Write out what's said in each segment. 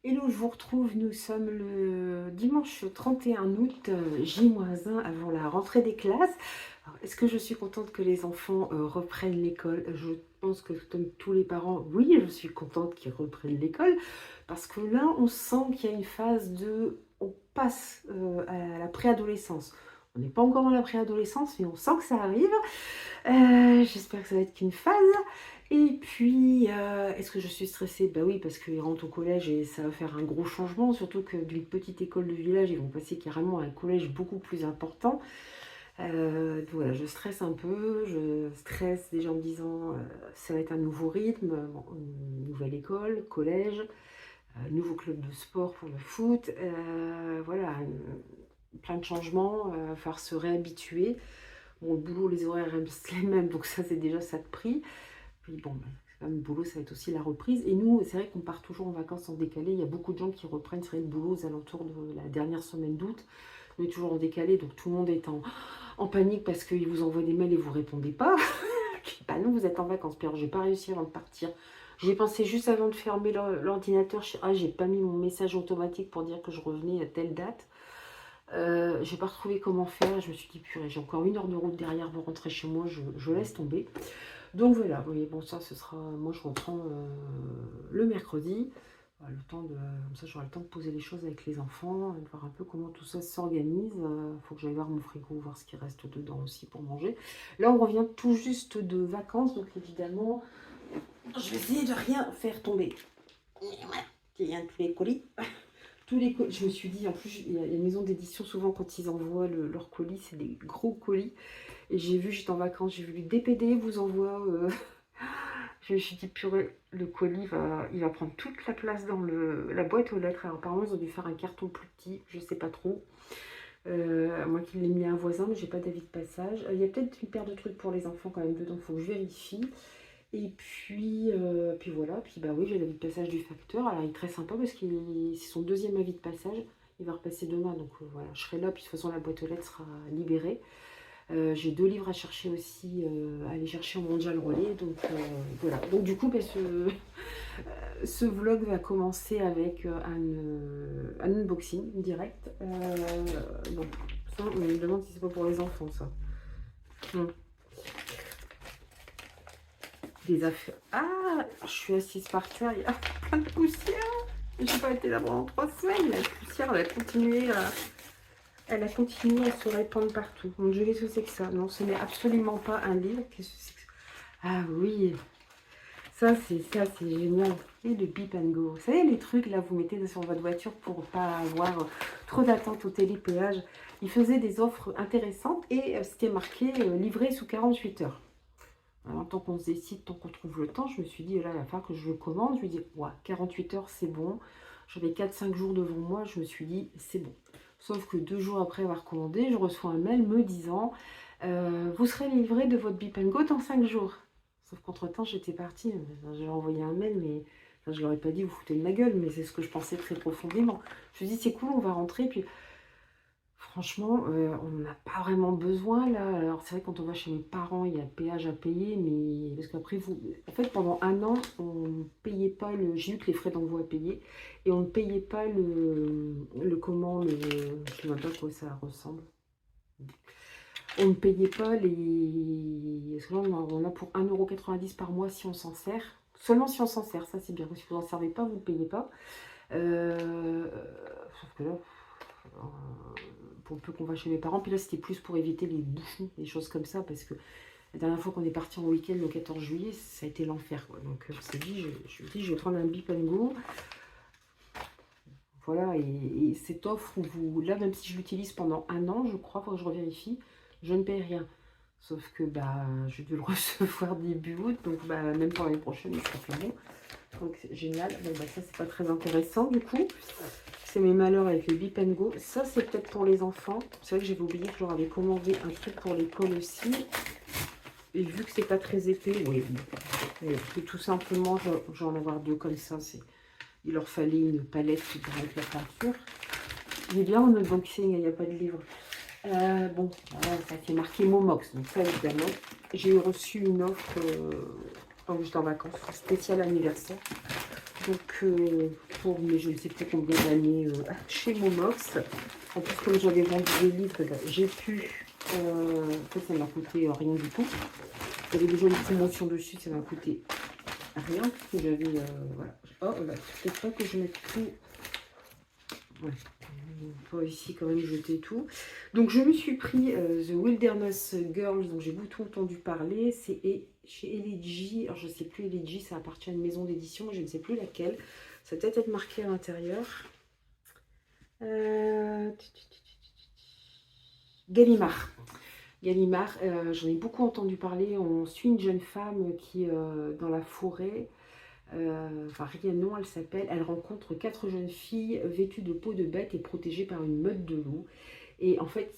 Hello, je vous retrouve, nous sommes le dimanche 31 août, J-1 avant la rentrée des classes. Est-ce que je suis contente que les enfants reprennent l'école? Je pense que comme tous les parents, oui, je suis contente qu'ils reprennent l'école, parce que là, on sent qu'il y a une phase de... On passe à la préadolescence. On n'est pas encore dans la préadolescence, mais on sent que ça arrive. J'espère que ça va être qu'une phase. Et puis, est-ce que je suis stressée? Bah oui, parce qu'ils rentrent au collège et ça va faire un gros changement, surtout que d'une petite école de village, ils vont passer carrément à un collège beaucoup plus important. Donc voilà, je stresse un peu, je stresse déjà en me disant ça va être un nouveau rythme, bon, une nouvelle école, collège, nouveau club de sport pour le foot, voilà, plein de changements, il va falloir se réhabituer. Bon, le boulot, les horaires restent les mêmes, donc ça, c'est déjà ça de prix. Puis bon, c'est quand même le boulot, ça va être aussi la reprise. Et nous, c'est vrai qu'on part toujours en vacances en décalé. Il y a beaucoup de gens qui reprennent, c'est vrai, le boulot aux alentours de la dernière semaine d'août. On est toujours en décalé, donc tout le monde est en panique parce qu'ils vous envoient des mails et vous ne répondez pas. Bah non, vous êtes en vacances. Puis alors, j'ai pas réussi avant de partir. J'ai pensé juste avant de fermer l'ordinateur, j'ai pas mis mon message automatique pour dire que je revenais à telle date. J'ai pas retrouvé comment faire. Je me suis dit, purée, j'ai encore 1 heure de route derrière pour rentrer chez moi. Je laisse tomber. Donc voilà, vous voyez, bon, ça, ce sera... Moi, je reprends le mercredi. Le temps de... Comme ça, j'aurai le temps de poser les choses avec les enfants, de voir un peu comment tout ça s'organise. Il faut que j'aille voir mon frigo, voir ce qui reste dedans aussi pour manger. Là, on revient tout juste de vacances, donc évidemment, je vais essayer de rien faire tomber. Et voilà, il y a tous les colis. Tous les colis. Je me suis dit, en plus, il y a les maisons d'édition, souvent, quand ils envoient leurs colis, c'est des gros colis. Et j'ai vu, j'étais en vacances, j'ai vu le DPD vous envoie... Je me suis dit, purée, le colis, il va prendre toute la place dans la boîte aux lettres. Alors, apparemment, ils ont dû faire un carton plus petit, je sais pas trop. À moins qu'il l'ait mis à un voisin, mais j'ai pas d'avis de passage. Il y a peut-être une paire de trucs pour les enfants quand même dedans, il faut que je vérifie. Et puis voilà, puis bah oui, j'ai l'avis de passage du facteur. Alors, il est très sympa parce que c'est son deuxième avis de passage. Il va repasser demain, donc voilà, je serai là, puis de toute façon, la boîte aux lettres sera libérée. J'ai 2 livres à chercher aussi, à aller chercher au Mondial Relais. Donc voilà. Donc du coup, ce vlog va commencer avec un unboxing direct. Bon, ça, on me demande si c'est pas pour les enfants, ça. Hmm. Des affaires. Ah, je suis assise par terre, il y a plein de poussière. J'ai pas été là pendant 3 semaines. La poussière, elle a continué à se répandre partout. Mon Dieu, qu'est-ce que c'est que ça? Non, ce n'est absolument pas un livre. Qu'est-ce que c'est que ça? Ah oui, ça c'est génial. Et le Beep and Go. Vous savez, les trucs, là, vous mettez sur votre voiture pour pas avoir trop d'attente au télépéage. Ils faisaient des offres intéressantes et c'était marqué livré sous 48 heures. Alors, tant qu'on se décide, tant qu'on trouve le temps, je me suis dit, là, il va falloir que je le commande. Je me dis, ouais, 48 heures, c'est bon. J'avais 4-5 jours devant moi. Je me suis dit, c'est bon. Sauf que 2 jours après avoir commandé, je reçois un mail me disant vous serez livré de votre Beep Go dans 5 jours. Sauf qu'entre-temps, j'étais partie. J'ai envoyé un mail, mais enfin, je ne leur ai pas dit vous foutez de ma gueule, mais c'est ce que je pensais très profondément. Je me suis dit c'est cool, on va rentrer. Puis franchement, on n'a pas vraiment besoin là. Alors c'est vrai quand on va chez mes parents, il y a le péage à payer, mais parce qu'après vous, en fait pendant un an, on ne payait pas le. J'ai eu que les frais d'envoi à payer et on ne payait pas le comment le. Je ne sais même pas à quoi ça ressemble. On ne payait pas les. Parce que là, on a pour 1,90 € par mois si on s'en sert. Seulement si on s'en sert, ça c'est bien. Si vous n'en servez pas, vous ne payez pas. Sauf que là, pour peu qu'on va chez mes parents, puis là c'était plus pour éviter les bouchons, des choses comme ça, parce que la dernière fois qu'on est parti en week-end le 14 juillet, ça a été l'enfer. Donc je me suis dit, je vais prendre un Beep and Go. Voilà, et cette offre, là même si je l'utilise pendant un an, je crois, il faut que je revérifie, je ne paye rien. Sauf que bah, j'ai dû le recevoir début août, donc bah, même pour l'année prochaine, il sera pas bon. Donc c'est génial. Bon bah ça c'est pas très intéressant du coup. C'est mes malheurs avec le Beep and Go. Ça c'est peut-être pour les enfants. C'est vrai que j'avais oublié que je leur avais commandé un truc pour l'école aussi. Et vu que c'est pas très épais, oui. Et tout simplement, j'en ai avoir 2 comme ça. Il leur fallait une palette avec la peinture. Il est bien en unboxing, il n'y a pas de livre. Bon, voilà, ça fait marqué Momox. Donc ça évidemment, j'ai reçu une offre quand j'étais en vacances, spécial anniversaire. Donc, pour mes je ne sais plus combien d'années chez Momox. En plus, comme j'avais vendu des livres, ben, j'ai pu... en fait, ça m'a coûté rien du tout. Il y avait déjà une promotion dessus, ça m'a coûté rien. J'avais... voilà. Oh, là, peut-être pas que je mette tout... Ouais. Pas ici quand même jeter tout. Donc je me suis pris The Wilderness Girls, dont j'ai beaucoup entendu parler. C'est chez Elegy. Alors je ne sais plus, Elegy, ça appartient à une maison d'édition, mais je ne sais plus laquelle. Ça va peut-être être marqué à l'intérieur. Gallimard. Gallimard, j'en ai beaucoup entendu parler. On suit une jeune femme qui est dans la forêt. Enfin, Rhiannon, elle s'appelle. Elle rencontre 4 jeunes filles vêtues de peau de bête et protégées par une meute de loups. Et en fait,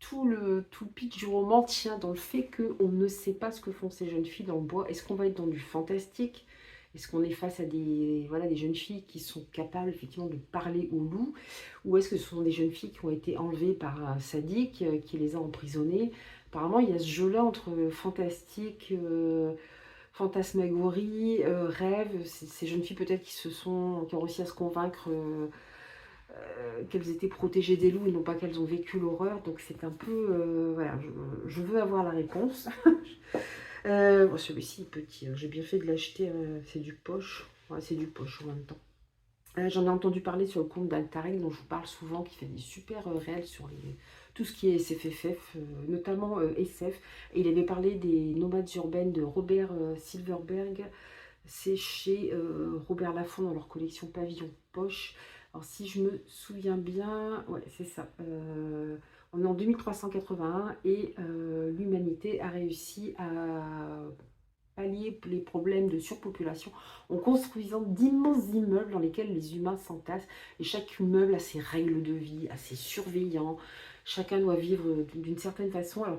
tout le pitch du roman tient dans le fait qu'on ne sait pas ce que font ces jeunes filles dans le bois. Est-ce qu'on va être dans du fantastique? Est-ce qu'on est face à des, voilà, des jeunes filles qui sont capables effectivement de parler aux loups? Ou est-ce que ce sont des jeunes filles qui ont été enlevées par un sadique qui les a emprisonnées? Apparemment, il y a ce jeu-là entre fantastique, fantasmagorie, rêve. Ces jeunes filles peut-être qui ont réussi à se convaincre qu'elles étaient protégées des loups et non pas qu'elles ont vécu l'horreur. Donc c'est un peu... voilà, je veux avoir la réponse. Bon, celui-ci est petit, hein. J'ai bien fait de l'acheter, c'est du poche. Ouais, c'est du poche en même temps. J'en ai entendu parler sur le compte d'Altarel, dont je vous parle souvent, qui fait des super réels sur tout ce qui est SFFF, notamment SF. Et il avait parlé des nomades urbaines de Robert Silverberg. C'est chez Robert Laffont dans leur collection Pavillon Poche. Alors si je me souviens bien, ouais c'est ça. On est en 2381 et l'humanité a réussi à pallier les problèmes de surpopulation en construisant d'immenses immeubles dans lesquels les humains s'entassent. Et chaque immeuble a ses règles de vie, a ses surveillants. Chacun doit vivre d'une certaine façon. Alors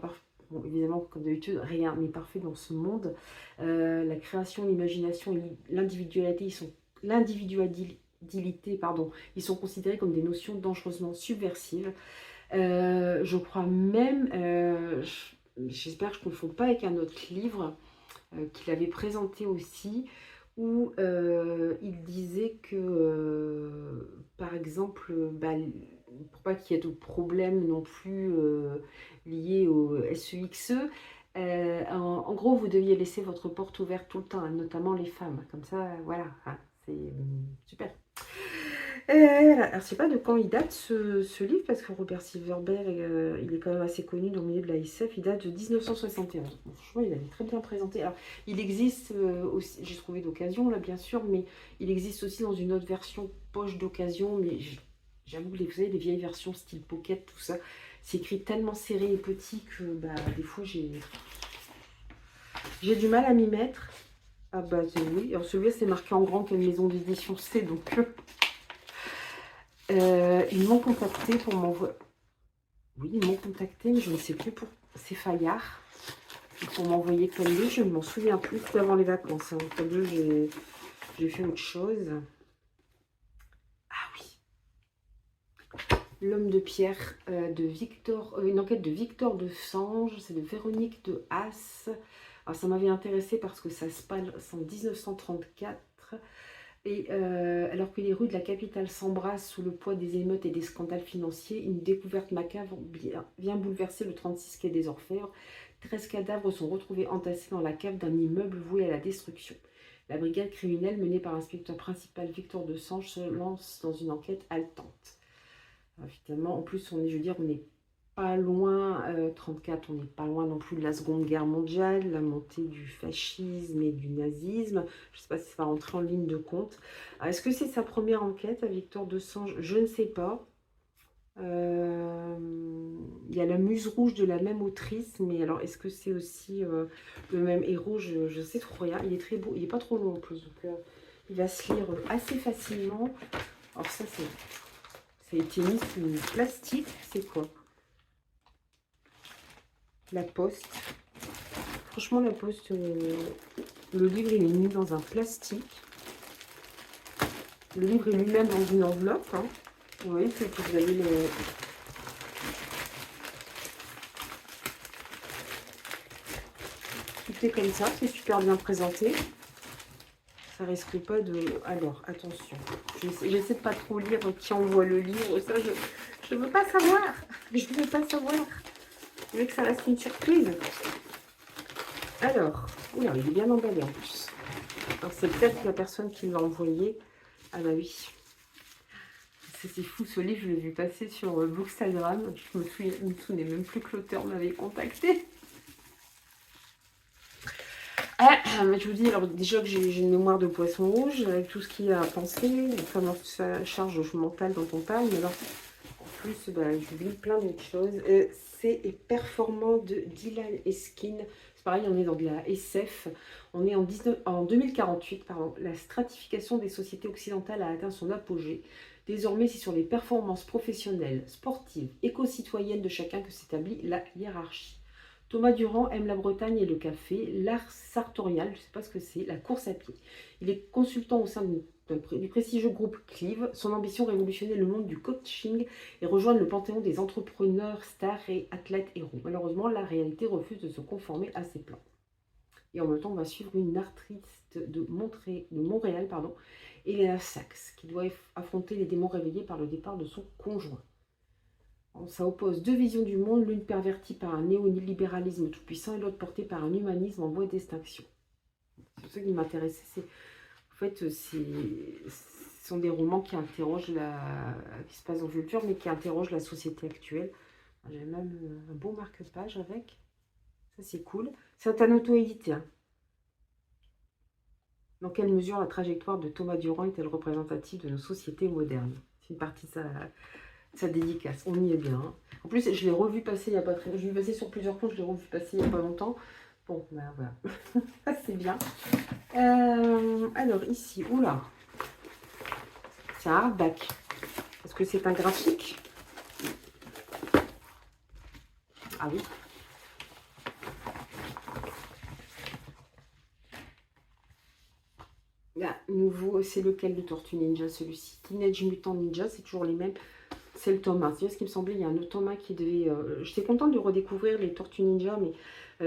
bon, évidemment, comme d'habitude, rien n'est parfait dans ce monde. La création, l'imagination et l'individualité, pardon, ils sont considérés comme des notions dangereusement subversives. Je crois même, j'espère que je ne confonds pas avec un autre livre qu'il avait présenté aussi, où il disait que, par exemple, bah, pour pas qu'il y ait de problème non plus liés au SEXE, en gros, vous deviez laisser votre porte ouverte tout le temps, hein, notamment les femmes. Comme ça, voilà, hein, c'est super. Voilà. Alors, je sais pas de quand il date ce livre, parce que Robert Silverberg, il est quand même assez connu dans le milieu de la SF. Il date de 1971. Bon, franchement, il avait très bien présenté. Alors, il existe aussi, j'ai trouvé d'occasion là, bien sûr, mais il existe aussi dans une autre version poche d'occasion. Mais j'avoue que vous savez, les vieilles versions style pocket, tout ça, c'est écrit tellement serré et petit que bah, des fois, j'ai du mal à m'y mettre. Ah bah oui, alors celui-là, c'est marqué en grand quelle maison d'édition c'est, donc... ils m'ont contacté pour m'envoyer... Oui, ils m'ont contacté, mais je ne sais plus pour... C'est Fayard. Pour m'envoyer quel livre, je ne m'en souviens plus. C'était avant les vacances. Hein. Entre deux, j'ai fait autre chose. Ah oui. L'homme de pierre de Victor... une enquête de Victor de Sange. C'est de Véronique de Haas. Alors, ça m'avait intéressé parce que ça se passe en 1934. Et alors que les rues de la capitale s'embrassent sous le poids des émeutes et des scandales financiers, une découverte macabre vient bouleverser le 36 quai des Orfèvres. 13 cadavres sont retrouvés entassés dans la cave d'un immeuble voué à la destruction. La brigade criminelle menée par l'inspecteur principal Victor de Sange se lance dans une enquête haletante. Alors, évidemment, en plus, on est pas loin, 34, on n'est pas loin non plus de la Seconde Guerre mondiale, la montée du fascisme et du nazisme. Je ne sais pas si ça va rentrer en ligne de compte. Est-ce que c'est sa première enquête à Victor de Sange? Je ne sais pas. Il y a La Muse Rouge de la même autrice, mais alors est-ce que c'est aussi le même héros? Je ne sais trop rien. Il est très beau, il n'est pas trop long en plus, donc il va se lire assez facilement. Alors ça a été mis sous plastique, c'est quoi? La Poste. Franchement, La Poste, le livre, il est mis dans un plastique. Le livre est lui-même dans une enveloppe. Hein. Vous voyez que vous avez le... tout est comme ça, c'est super bien présenté. Ça risque pas de... Alors, attention. J'essaie de pas trop lire qui envoie le livre. Ça, je veux pas savoir. Je veux pas savoir. Je veux que ça reste une surprise. Alors, oula, il est bien emballé en plus. Alors, c'est peut-être la personne qui l'a envoyé. Ah bah oui. C'est fou, ce livre, je l'ai vu passer sur Bookstagram. Je me souvenais même plus que l'auteur m'avait contacté. Ah, je vous dis, alors déjà que j'ai une mémoire de poisson rouge, avec tout ce qu'il y a à penser, comment ça charge mentale dont on parle, mais alors, en plus, bah, j'oublie plein d'autres choses. C'est Performant de Dylan Eskin. C'est pareil, on est dans de la SF. On est en 2048, pardon. La stratification des sociétés occidentales a atteint son apogée. Désormais, c'est sur les performances professionnelles, sportives, éco-citoyennes de chacun que s'établit la hiérarchie. Thomas Durand aime la Bretagne et le café, l'art sartorial, je ne sais pas ce que c'est, la course à pied. Il est consultant au sein du prestigieux groupe Clive. Son ambition, révolutionner le monde du coaching et rejoindre le panthéon des entrepreneurs, stars et athlètes héros. Malheureusement, la réalité refuse de se conformer à ses plans. Et en même temps, on va suivre une artiste de Montréal, Elena Sachs, qui doit affronter les démons réveillés par le départ de son conjoint. Ça oppose deux visions du monde, l'une pervertie par un néolibéralisme tout-puissant et l'autre portée par un humanisme en voie d'extinction. C'est ça qui m'intéressait. En fait, ce sont des romans qui interrogent qui se passent dans le futur, mais qui interrogent la société actuelle. J'ai même un beau marque-page avec. Ça, c'est cool. C'est un auto-édité. Hein. Dans quelle mesure la trajectoire de Thomas Durand est-elle représentative de nos sociétés modernes? C'est une partie de sa dédicace. On y est bien. Hein. En plus, je l'ai revu passer il n'y a pas très longtemps. Je l'ai vu passer sur plusieurs comptes, je l'ai revu passer il n'y a pas longtemps. Bon, ben voilà. Ça, c'est bien. Alors, ici, oula. C'est un hardback. Est-ce que c'est un graphique? Ah oui. Là, nouveau, c'est lequel de Tortue Ninja, celui-ci? Teenage Mutant Ninja, c'est toujours les mêmes. C'est le tome 1. C'est ce qui me semblait, il y a un autre tome 1 qui devait... J'étais contente de redécouvrir les Tortues Ninja, mais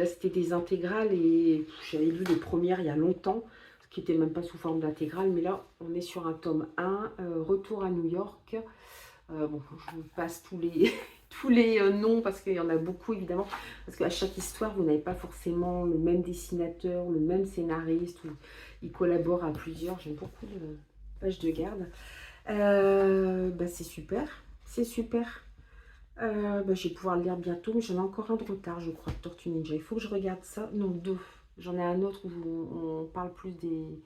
c'était des intégrales et j'avais lu les premières il y a longtemps, qui n'étaient même pas sous forme d'intégrale, mais là, on est sur un tome 1, Retour à New York. Bon, je vous passe tous les, tous les noms, parce qu'il y en a beaucoup, évidemment, parce qu'à chaque histoire, vous n'avez pas forcément le même dessinateur, le même scénariste, ou ils collaborent à plusieurs. J'aime beaucoup de pages de garde. Bah, c'est super. C'est super. Bah, je vais pouvoir le lire bientôt, mais j'en ai encore un de retard, je crois, de Tortue Ninja. Il faut que je regarde ça. Non, deux. J'en ai un autre où on parle plus de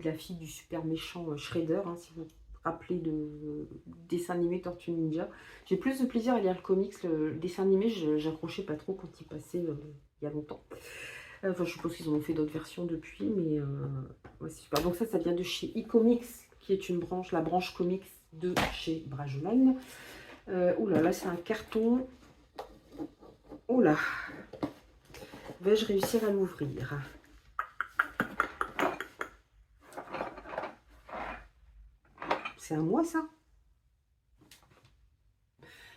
la fille du super méchant Shredder, hein, si vous vous rappelez de dessin animé Tortue Ninja. J'ai plus de plaisir à lire le comics. Le dessin animé, j'accrochais pas trop quand il passait il y a longtemps. Enfin, je suppose qu'ils en ont fait d'autres versions depuis, mais ouais, c'est super. Donc ça vient de chez eComics, qui est une branche, la branche comics de chez Bragelonne. Oula, là c'est un carton. Oula, vais-je réussir à l'ouvrir? C'est à moi ça?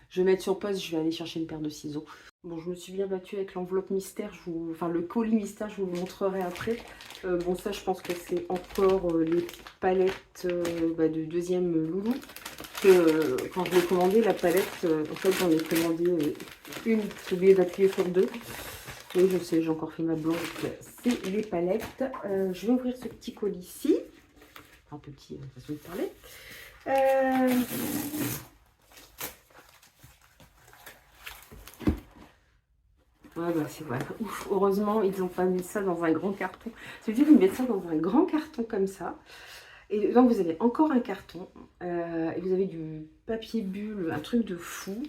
Je vais mettre sur pause, je vais aller chercher une paire de ciseaux. Bon, je me suis bien battue avec l'enveloppe mystère, enfin le colis mystère, je vous le montrerai après. Bon, ça, je pense que c'est encore les palettes de deuxième loulou. Quand je l'ai commandé, la palette, en fait, j'en ai commandé une, j'ai oublié d'appuyer sur deux. Oui, je sais, j'ai encore fait ma blonde, c'est les palettes. Je vais ouvrir ce petit colis-ci. Un petit, façon de parler. Ouais, bah c'est vrai. Ouf, heureusement, ils n'ont pas mis ça dans un grand carton. Ça veut dire qu'ils mettent ça dans un grand carton comme ça. Et donc, vous avez encore un carton. Et vous avez du papier bulle, un truc de fou.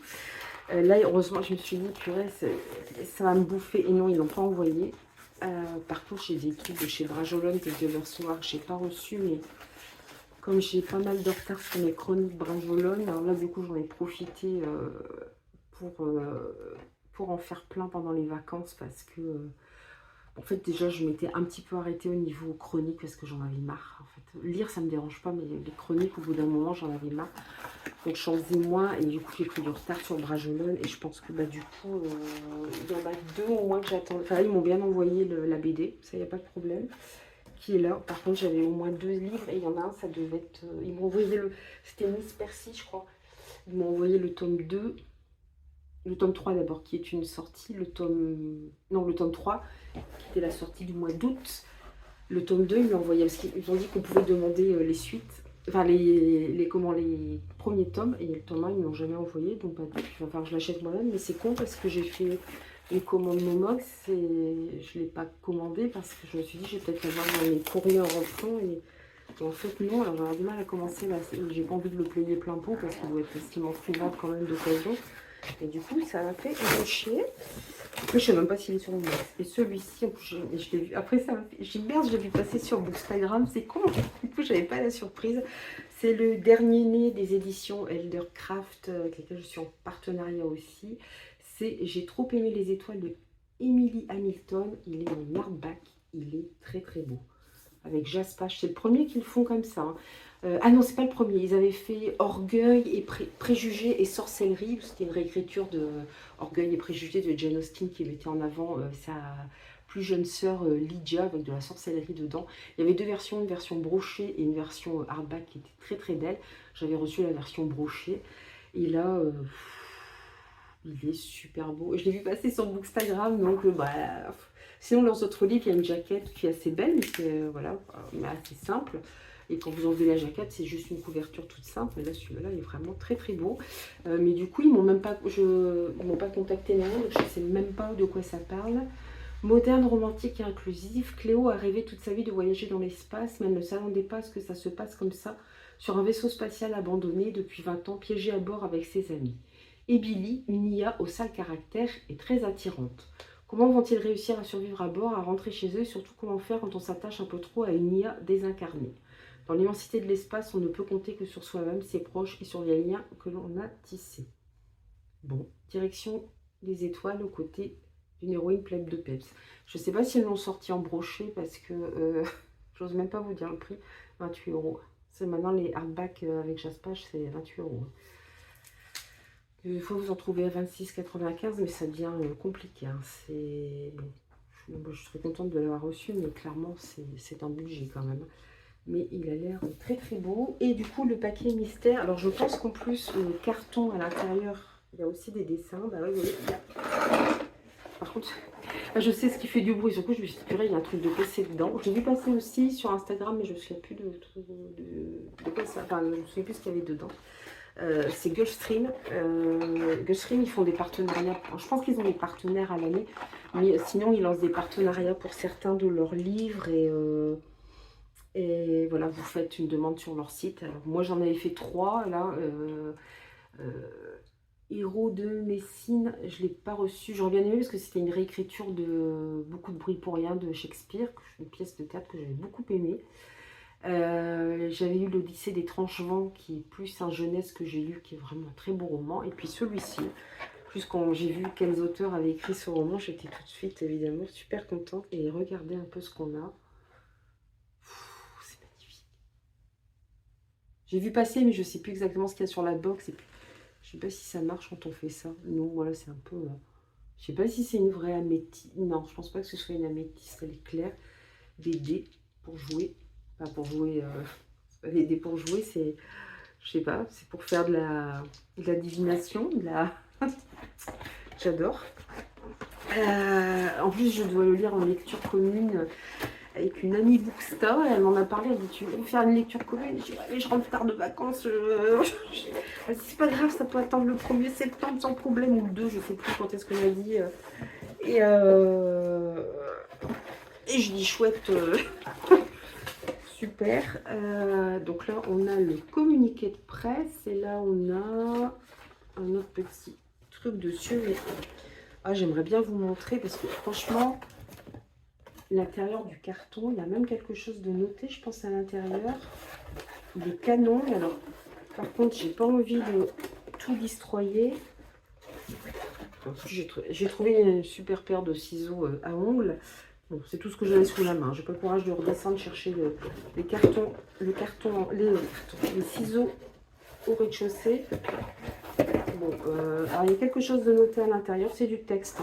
Là, heureusement, je me suis dit, purée, ça va me bouffer. Et non, ils l'ont pas envoyé. Par contre, j'ai des trucs de chez Bragelonne que je devais recevoir, que je n'ai pas reçu. Mais comme j'ai pas mal de retard sur mes chroniques Bragelonne, alors là, du coup, j'en ai profité pour en faire plein pendant les vacances parce que En fait, déjà, je m'étais un petit peu arrêtée au niveau chronique parce que j'en avais marre. En fait, lire, ça me dérange pas, mais les chroniques, au bout d'un moment, j'en avais marre. Donc, j'en faisais moins et du coup, j'ai pris du retard sur Brajolon. Et je pense que du coup, il y en a deux au moins que j'attends. Enfin, ils m'ont bien envoyé la BD, ça, il n'y a pas de problème. Qui est là. Par contre, j'avais au moins 2 livres et il y en a un, ça devait être. Ils m'ont envoyé c'était Miss Percy, je crois. Ils m'ont envoyé le tome 2. Le tome 3 d'abord, qui est une sortie. Non, le tome 3, qui était la sortie du mois d'août. Le tome 2, ils m'ont envoyé, parce qu'ils ont dit qu'on pouvait demander les suites, enfin les premiers tomes, et le tome 1, ils ne m'ont jamais envoyé, donc il va falloir que je l'achète moi-même, mais c'est con parce que j'ai fait les commandes Momox et je ne l'ai pas commandé parce que je me suis dit, je vais peut-être l'avoir dans mes courriers en rentrant, et en fait non, alors j'aurais du mal à commencer là, j'ai pas envie de le payer plein pot parce qu'il doit être facilement trouvable quand même d'occasion, et du coup ça m'a fait un peu chier. Après, je sais même pas s'il est sur Momox. Et celui-ci, en plus, je l'ai vu. Après, ça m'a fait. J'ai dit, merde, je l'ai vu passer sur Bookstagram. C'est con. Du coup, j'avais pas la surprise. C'est le dernier né des éditions Eldercraft, avec lesquelles je suis en partenariat aussi. C'est J'ai trop aimé les étoiles de Emily Hamilton. Il est en hardback. Il est très très beau. Avec Jaspache. C'est le premier qu'ils font comme ça. Hein. Ah non, c'est pas le premier. Ils avaient fait Orgueil et Préjugés et Sorcellerie. C'était une réécriture de Orgueil et Préjugés de Jane Austen qui mettait en avant sa plus jeune sœur Lydia avec de la sorcellerie dedans. Il y avait deux versions, une version brochée et une version hardback qui était très très belle. J'avais reçu la version brochée. Et là, il est super beau. Je l'ai vu passer sur Bookstagram, donc sinon, leurs autres livres, il y a une jaquette qui est assez belle, mais c'est mais assez simple. Et quand vous enlevez la jaquette, c'est juste une couverture toute simple. Mais là, celui-là est vraiment très très beau. Mais du coup, ils m'ont même pas, ils m'ont pas contacté ni rien, donc je ne sais même pas de quoi ça parle. Moderne, romantique et inclusif, Cléo a rêvé toute sa vie de voyager dans l'espace, mais elle ne s'attendait pas à ce que ça se passe comme ça, sur un vaisseau spatial abandonné depuis 20 ans, piégé à bord avec ses amis. Et Billy, une IA au sale caractère, est très attirante. Comment vont-ils réussir à survivre à bord, à rentrer chez eux, et surtout comment faire quand on s'attache un peu trop à une IA désincarnée? Dans l'immensité de l'espace, on ne peut compter que sur soi-même, ses proches et sur les liens que l'on a tissés. Bon, direction des étoiles aux côtés d'une héroïne pleine de peps. Je ne sais pas si elles l'ont sorti en brochet parce que j'ose même pas vous dire le prix. 28 €. C'est maintenant les hardbacks avec Jaspache, c'est 28 €. Il faut vous en trouver à 26,95, mais ça devient compliqué. Hein. Je suis très contente de l'avoir reçu, mais clairement, c'est un budget quand même. Mais il a l'air très très beau. Et du coup, le paquet mystère. Alors, je pense qu'en plus, le carton à l'intérieur, il y a aussi des dessins. Bah oui, vous voyez, par contre, je sais ce qui fait du bruit. Surtout, je me suis dit, purée, il y a un truc de PC dedans. J'ai vu passer aussi sur Instagram, mais je ne me souviens plus de quoi ça. Enfin, je ne me souviens plus ce qu'il y avait dedans. C'est Gulfstream. Gulfstream, ils font des partenariats. Je pense qu'ils ont des partenaires à l'année, mais sinon, ils lancent des partenariats pour certains de leurs livres. Et voilà, vous faites une demande sur leur site. Alors, moi, j'en avais fait 3. Là, Héros de Messine, je ne l'ai pas reçu. J'aurais bien aimé parce que c'était une réécriture de Beaucoup de bruit pour rien de Shakespeare, une pièce de théâtre que j'avais beaucoup aimée. J'avais eu l'Odyssée des Tranchevents qui est plus un jeunesse que j'ai lu, qui est vraiment un très beau roman. Et puis celui-ci, plus quand j'ai vu quels auteurs avaient écrit ce roman, j'étais tout de suite évidemment super contente. Et regardez un peu ce qu'on a. C'est magnifique. J'ai vu passer, mais je ne sais plus exactement ce qu'il y a sur la box. Et puis, je sais pas si ça marche quand on fait ça. Non, voilà, c'est un peu... je sais pas si c'est une vraie améthyste. Non, je pense pas que ce soit une améthyste. Elle est claire. Des dés pour jouer. Enfin, pour jouer... les dés pour jouer, c'est... Je sais pas, c'est pour faire de la divination. J'adore. En plus, je dois le lire en lecture commune avec une amie Booksta. Elle m'en a parlé. Elle dit, tu veux faire une lecture commune? Je dis, ouais, je rentre tard de vacances. C'est pas grave, ça peut attendre le 1er septembre sans problème. Ou le 2, je sais plus quand est-ce qu'on a dit. Et je dis, chouette. Super. Donc là, on a le communiqué de presse. Et là, on a un autre petit truc dessus. Mais j'aimerais bien vous montrer parce que franchement, l'intérieur du carton, il y a même quelque chose de noté, je pense, à l'intérieur. Il est canon. Alors, par contre, j'ai pas envie de tout destroyer. J'ai trouvé une super paire de ciseaux à ongles. Bon, c'est tout ce que j'avais sous la main. J'ai pas le courage de redescendre chercher les cartons, les ciseaux au rez-de-chaussée. Bon, alors il y a quelque chose de noté à l'intérieur, c'est du texte.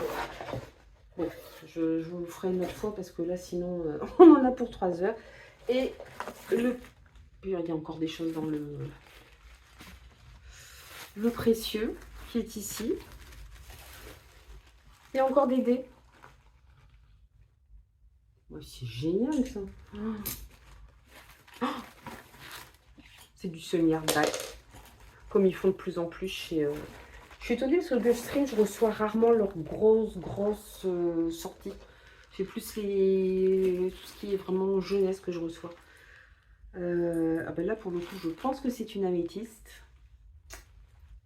Bon, je vous le ferai une autre fois parce que là, sinon, on en a pour 3 heures. Et il y a encore des choses dans le précieux qui est ici. Il y a encore des dés. Ouais, c'est génial ça. Oh, c'est du semi-hardback. Comme ils font de plus en plus chez... Je suis étonnée parce que Gulfstream, je reçois rarement leurs grosses sorties. C'est plus tout ce qui est vraiment jeunesse que je reçois. Ah ben là, pour le coup, je pense que c'est une améthyste.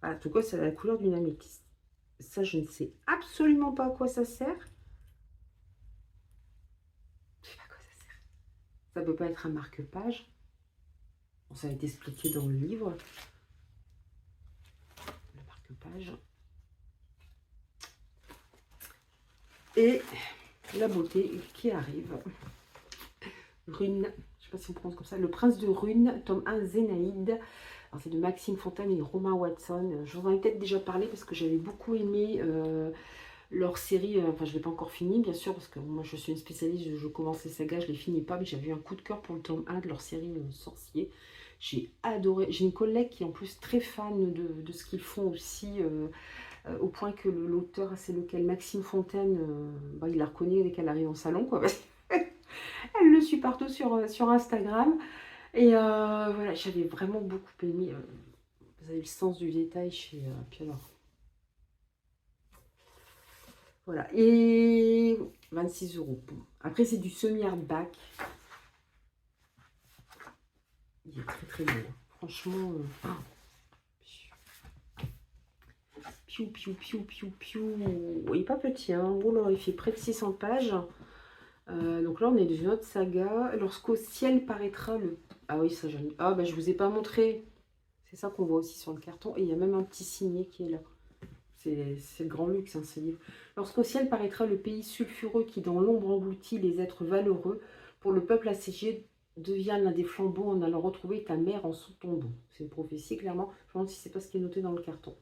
Ah, en tout cas, c'est la couleur d'une améthyste. Ça, je ne sais absolument pas à quoi ça sert. Je sais pas à quoi ça sert. Ça peut pas être un marque-page. Bon, ça a été expliqué dans le livre. Le marque-page. Et la beauté qui arrive. Rune, je sais pas si on prononce comme ça. Le Prince de Rune, tome 1, Zénaïde. C'est de Maxime Fontaine et Romain Watson. Je vous en ai peut-être déjà parlé parce que j'avais beaucoup aimé leur série. Enfin, je ne l'ai pas encore fini, bien sûr, parce que moi, je suis une spécialiste. Je commence les sagas, je ne les finis pas. Mais j'avais eu un coup de cœur pour le tome 1 de leur série Sorcier. J'ai adoré. J'ai une collègue qui est en plus très fan de ce qu'ils font aussi. Au point que l'auteur, c'est lequel, Maxime Fontaine, il la reconnaît dès qu'elle arrive en salon, quoi. Elle le suit partout sur Instagram. Et voilà, j'avais vraiment beaucoup aimé. Vous avez le sens du détail chez puis alors. Voilà, et 26 €. Bon. Après, c'est du semi-hardback. Il est très très beau. Franchement, piou, piou, piou, piou, piou. Il n'est pas petit, hein. Oh là, il fait près de 600 pages. Donc là, on est dans une autre saga. Lorsqu'au ciel paraîtra le... Ah oui, ça j'en ai... Ah bah je vous ai pas montré. C'est ça qu'on voit aussi sur le carton. Et il y a même un petit signet qui est là. C'est le grand luxe, hein, ce livre. Lorsqu'au ciel paraîtra le pays sulfureux qui dans l'ombre engloutit les êtres valeureux, pour le peuple assiégé devient l'un des flambeaux en allant retrouver ta mère en son tombeau. C'est une prophétie, clairement. Je me demande si c'est pas ce qui est noté dans le carton.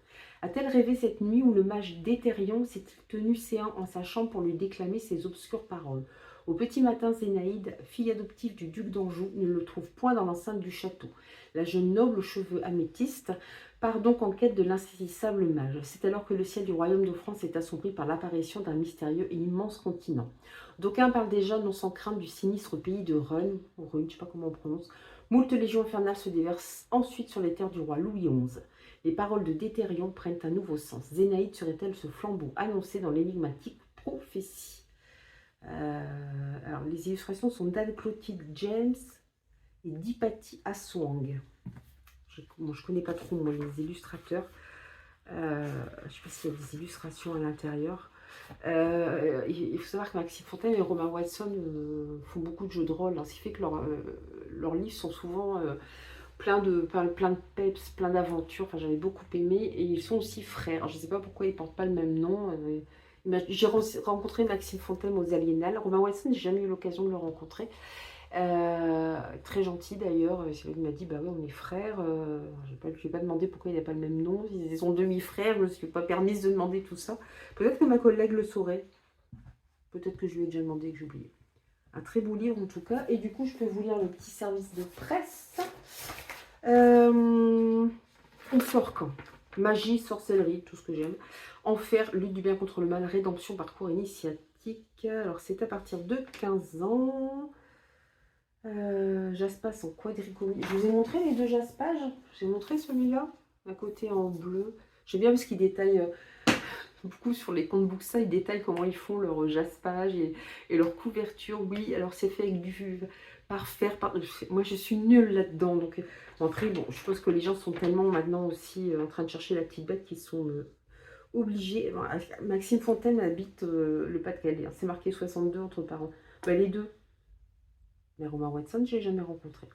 A-t-elle rêvé cette nuit où le mage d'Éthérion s'est-il tenu séant en sa chambre pour lui déclamer ses obscures paroles? Au petit matin, Zénaïde, fille adoptive du duc d'Anjou, ne le trouve point dans l'enceinte du château. La jeune noble aux cheveux améthystes part donc en quête de l'insaisissable mage. C'est alors que le ciel du royaume de France est assombri par l'apparition d'un mystérieux et immense continent. D'aucuns parlent déjà, non sans crainte, du sinistre pays de Rune, je ne sais pas comment on prononce. Moult légions infernales se déversent ensuite sur les terres du roi Louis XI. Les paroles de Déthérion prennent un nouveau sens. Zénaïde serait-elle ce flambeau annoncé dans l'énigmatique prophétie? Alors, les illustrations sont d'Anne-Clotilde James et d'Hypatie Asswang. Je ne connais pas trop moi, les illustrateurs. Je ne sais pas s'il y a des illustrations à l'intérieur. Il faut savoir que Maxime Fontaine et Romain Watson font beaucoup de jeux de rôle, hein, ce qui fait que leurs livres sont souvent plein de peps, plein d'aventures. Enfin, j'avais beaucoup aimé. Et ils sont aussi frères. Je ne sais pas pourquoi ils ne portent pas le même nom. J'ai rencontré Maxime Fontaine aux Aliénales. Romain Watson, j'ai jamais eu l'occasion de le rencontrer. Très gentil d'ailleurs. Il m'a dit bah oui, on est frères. Je lui ai pas demandé pourquoi il n'a pas le même nom. Ils sont demi-frères. Je ne me suis pas permise de demander tout ça. Peut-être que ma collègue le saurait. Peut-être que je lui ai déjà demandé et que j'ai oublié. Un très beau livre en tout cas. Et du coup, je peux vous lire le petit service de presse. On sort quand? Magie, sorcellerie, tout ce que j'aime. Enfer, lutte du bien contre le mal, rédemption, parcours initiatique. Alors, c'est à partir de 15 ans. Jaspas en quadricomie. Je vous ai montré les deux jaspages. Je vous ai montré celui-là, à côté en bleu. J'aime bien parce qu'il détaille beaucoup sur les comptes Booksa. Ils détaillent comment ils font leur jaspage et leur couverture. Oui, alors c'est fait avec du fer. Moi, je suis nulle là-dedans. Donc, après, bon, je pense que les gens sont tellement maintenant aussi en train de chercher la petite bête qu'ils sont obligés. Bon, Maxime Fontaine habite le Pas-de-Calais. Hein. C'est marqué 62 entre parents. Bah, les deux. Mais Romain Watson, je n'ai jamais rencontré.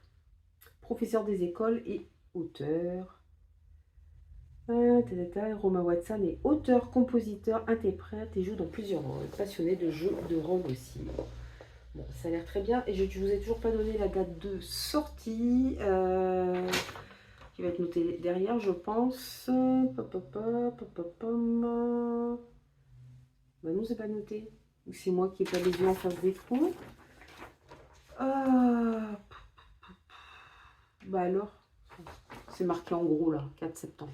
Professeur des écoles et auteur. Romain Watson est auteur, compositeur, interprète et joue dans plusieurs rôles. Passionné de jeux de rôle aussi. Bon, ça a l'air très bien. Et je ne vous ai toujours pas donné la date de sortie. Qui va être notée derrière, je pense. Bah non, c'est pas noté. Ou c'est moi qui n'ai pas les yeux en face des trous. Bah alors, c'est marqué en gros là, 4 septembre.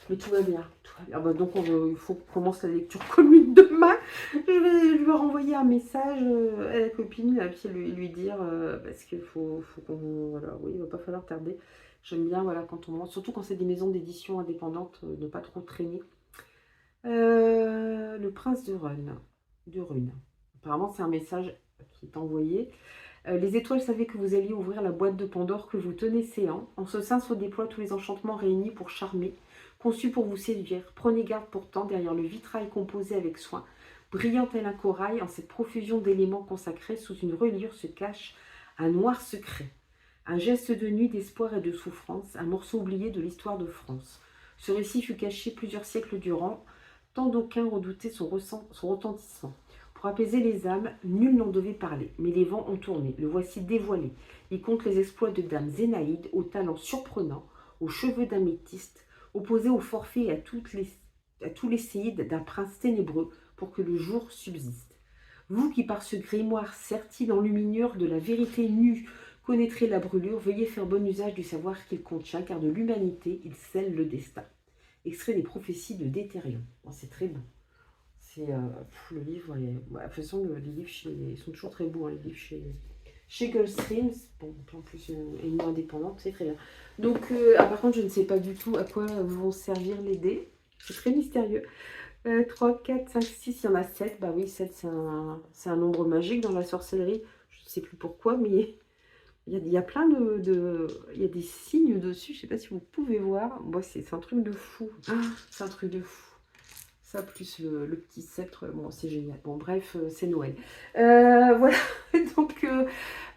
Mais tout va bien. Tout va bien. Bah donc il faut qu'on commence la lecture commune demain. Je vais renvoyer un message à la copine, puis lui dire, parce qu'il faut qu'on... Voilà, oui, il va pas falloir tarder. J'aime bien, voilà, quand on monte, surtout quand c'est des maisons d'édition indépendantes, ne pas trop traîner. Le prince de Rune. Apparemment, c'est un message qui est envoyé. Les étoiles savaient que vous alliez ouvrir la boîte de Pandore que vous tenez séant. En ce sein se déploient tous les enchantements réunis pour charmer, conçus pour vous séduire. Prenez garde pourtant, derrière le vitrail composé avec soin, brillant tel un corail, en cette profusion d'éléments consacrés, sous une reliure se cache un noir secret. Un geste de nuit, d'espoir et de souffrance, un morceau oublié de l'histoire de France. Ce récit fut caché plusieurs siècles durant, tant d'aucuns redoutaient son retentissement. Pour apaiser les âmes, nul n'en devait parler, mais les vents ont tourné, le voici dévoilé. Il compte les exploits de dame Zénaïde, au talent surprenant, aux cheveux d'améthyste, opposé au forfait et à tous les séides d'un prince ténébreux, pour que le jour subsiste. Vous qui par ce grimoire serti d'enluminure de la vérité nue connaîtrez la brûlure, veuillez faire bon usage du savoir qu'il contient, car de l'humanité il scelle le destin. Extrait des prophéties de Déthérion. Oh, c'est très bon. C'est le livre. De toute façon, les livres ils sont toujours très beaux. Hein, les livres chez Gulfstream. Bon, en plus, une indépendante, c'est très bien. Donc, par contre, je ne sais pas du tout à quoi vont servir les dés. C'est très mystérieux. 3, 4, 5, 6, il y en a 7. Bah oui, 7, c'est un nombre magique dans la sorcellerie. Je ne sais plus pourquoi, mais il y a plein il y a des signes dessus. Je ne sais pas si vous pouvez voir. Bon, c'est un truc de fou. C'est un truc de fou. Ça, plus le petit sceptre, bon, c'est génial. Bon, bref, c'est Noël. Voilà, donc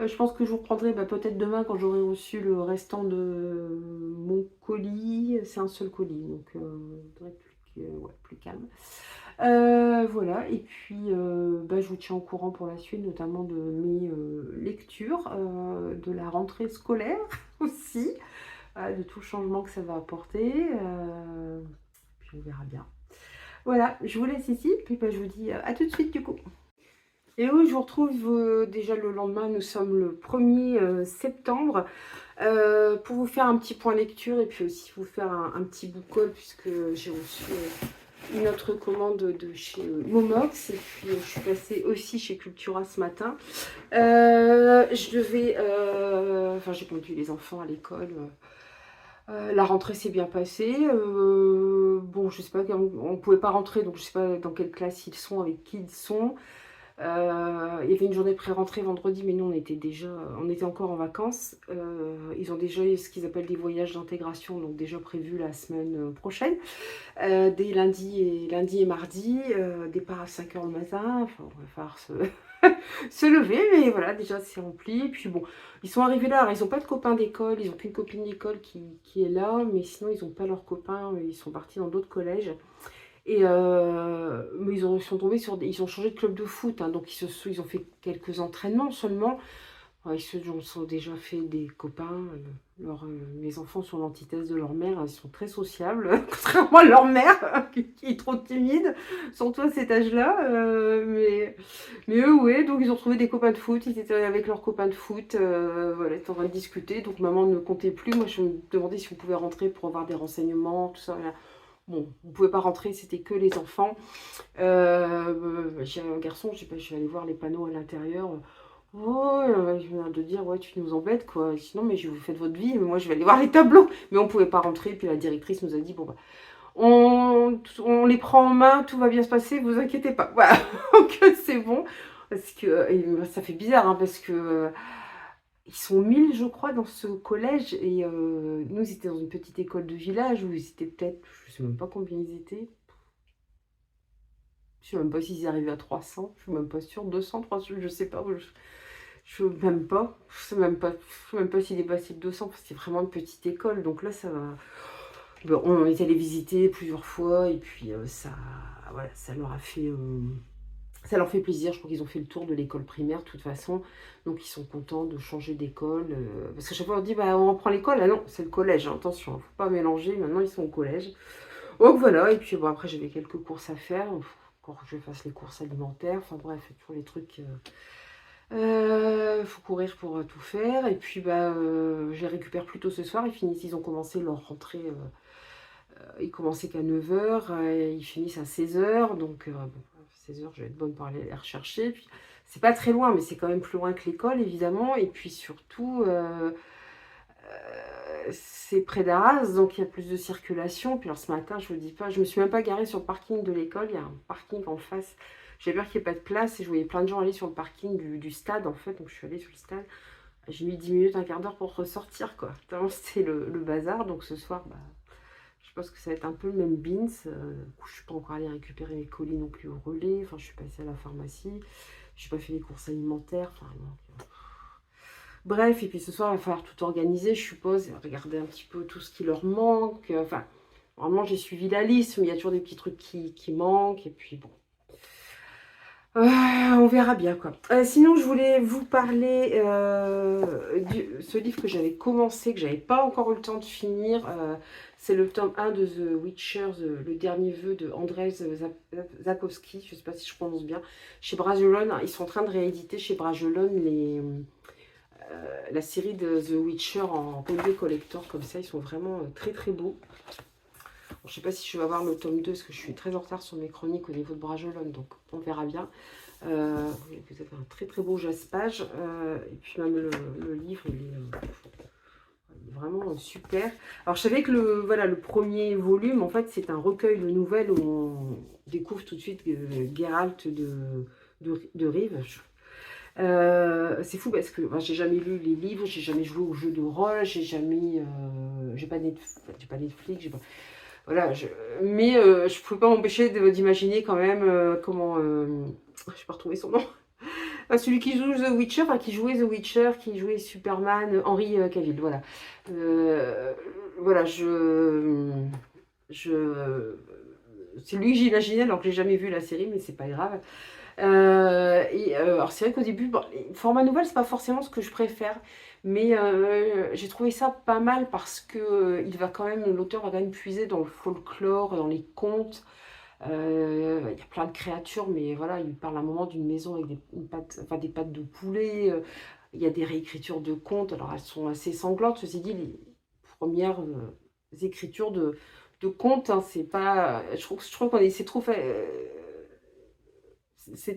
je pense que je vous reprendrai peut-être demain quand j'aurai reçu le restant de mon colis. C'est un seul colis, donc plus calme. Voilà, et puis je vous tiens au courant pour la suite, notamment de mes lectures, de la rentrée scolaire aussi, de tout le changement que ça va apporter. Puis on verra bien. Voilà, je vous laisse ici, puis je vous dis à tout de suite du coup. Et oui, je vous retrouve déjà le lendemain, nous sommes le 1er septembre, pour vous faire un petit point lecture et puis aussi vous faire un petit book haul puisque j'ai reçu une autre commande de chez Momox et puis je suis passée aussi chez Cultura ce matin. Je devais, j'ai conduit les enfants à l'école. La rentrée s'est bien passée. Bon, je sais pas, on ne pouvait pas rentrer, donc je sais pas dans quelle classe ils sont, avec qui ils sont. Il y avait une journée de pré-rentrée vendredi, mais nous on était encore en vacances. Ils ont déjà ce qu'ils appellent des voyages d'intégration, donc déjà prévus la semaine prochaine. Dès lundi et mardi, départ à 5 h le matin. Enfin, on va falloir se lever, mais voilà, déjà c'est rempli. Et puis bon, ils sont arrivés là, alors ils n'ont pas de copains d'école, ils n'ont qu'une copine d'école qui est là, mais sinon ils n'ont pas leurs copains, ils sont partis dans d'autres collèges. Et mais sont tombés ils ont changé de club de foot, hein, donc ils ont fait quelques entraînements seulement. Ils se sont déjà fait des copains. Les enfants sont l'antithèse de leur mère, ils sont très sociables, contrairement à leur mère, qui est trop timide, surtout à cet âge-là. Mais eux, ouais, donc ils ont trouvé des copains de foot, ils étaient avec leurs copains de foot, voilà, ils étaient en train de discuter, donc maman ne comptait plus. Moi, je me demandais si on pouvait rentrer pour avoir des renseignements, tout ça. Bon, on ne pouvait pas rentrer, c'était que les enfants. J'ai un garçon, je vais aller voir les panneaux à l'intérieur. Oh, je viens de dire, ouais, tu nous embêtes, quoi. Sinon, mais vous faites votre vie, mais moi, je vais aller voir les tableaux. Mais on ne pouvait pas rentrer, puis la directrice nous a dit, bon, on les prend en main, tout va bien se passer, vous inquiétez pas. Voilà, donc c'est bon. Parce que ça fait bizarre, hein, parce que ils sont 1000, je crois, dans ce collège. Et nous, ils étaient dans une petite école de village où ils étaient peut-être, je sais même pas combien ils étaient. Je sais même pas s'ils arrivaient à 300. Je suis même pas sûre. 200, 300, je sais pas. Je sais même pas. Je sais même pas s'il est passé de 200 parce que c'est vraiment une petite école. Donc là, ça va. Bon, on est allé visiter plusieurs fois et puis ça, voilà, ça leur a fait. Ça leur fait plaisir, je crois qu'ils ont fait le tour de l'école primaire de toute façon, donc ils sont contents de changer d'école. Parce qu'à chaque fois on dit, bah, on reprend l'école, ah non, c'est le collège, hein, attention, faut pas mélanger, maintenant ils sont au collège. Donc voilà, et puis bon, après j'avais quelques courses à faire, faut que je fasse les courses alimentaires, enfin bref, toujours les trucs, faut courir pour tout faire, et puis bah, je les récupère plus tôt ce soir, ils ont commencé leur rentrée, ils commençaient qu'à 9 h, ils finissent à 16 h, donc bon, 16 h je vais être bonne pour aller les rechercher, puis c'est pas très loin, mais c'est quand même plus loin que l'école évidemment, et puis surtout, c'est près d'Arras, donc il y a plus de circulation. Puis alors ce matin, je vous dis pas, je me suis même pas garée sur le parking de l'école, il y a un parking en face. J'ai peur qu'il n'y ait pas de place et je voyais plein de gens aller sur le parking du stade en fait, donc je suis allée sur le stade. J'ai mis 10 minutes, un quart d'heure pour ressortir quoi. Tellement c'était le bazar, donc ce soir, bah, je pense que ça va être un peu le même beans. Je suis pas encore allée récupérer mes colis non plus au relais, enfin je suis passée à la pharmacie, je n'ai pas fait les courses alimentaires, enfin donc, bref, et puis ce soir, il va falloir tout organiser, je suppose, et regarder un petit peu tout ce qui leur manque. Enfin, vraiment, j'ai suivi la liste, mais il y a toujours des petits trucs qui manquent. Et puis bon, on verra bien quoi. Sinon, je voulais vous parler de ce livre que j'avais commencé, que j'avais pas encore eu le temps de finir. C'est le tome 1 de The Witcher, le dernier vœu de Andrzej Sapkowski, je sais pas si je prononce bien, chez Bragelonne. Ils sont en train de rééditer chez Bragelonne la série de The Witcher en collier collector, comme ça, ils sont vraiment très très beaux. Bon, je sais pas si je vais avoir le tome 2, parce que je suis très en retard sur mes chroniques au niveau de Bragelonne, donc on verra bien. Vous avez un très très beau jaspage, et puis même le livre, il est vraiment super. Alors je savais que voilà, le premier volume, en fait, c'est un recueil de nouvelles où on découvre tout de suite Geralt de Rive. C'est fou parce que j'ai jamais lu les livres, j'ai jamais joué au jeu de rôle, j'ai pas Netflix, voilà, mais je pouvais pas m'empêcher d'imaginer quand même comment, je vais pas retrouver son nom, celui qui joue The Witcher, enfin, qui jouait The Witcher, qui jouait Superman, Henry Cavill, voilà. Voilà, je, c'est lui que j'imaginais alors que j'ai jamais vu la série, mais c'est pas grave. Alors c'est vrai qu'au début, bon, les formats nouvelles, c'est pas forcément ce que je préfère, mais j'ai trouvé ça pas mal parce que l'auteur va quand même puiser dans le folklore, dans les contes. Il y a plein de créatures, mais voilà, il parle à un moment d'une maison avec des pattes de poulet. Il y a des réécritures de contes, alors elles sont assez sanglantes. Ceci dit, les premières écritures de contes, hein, c'est pas. Je trouve qu'on c'est trop fait. C'est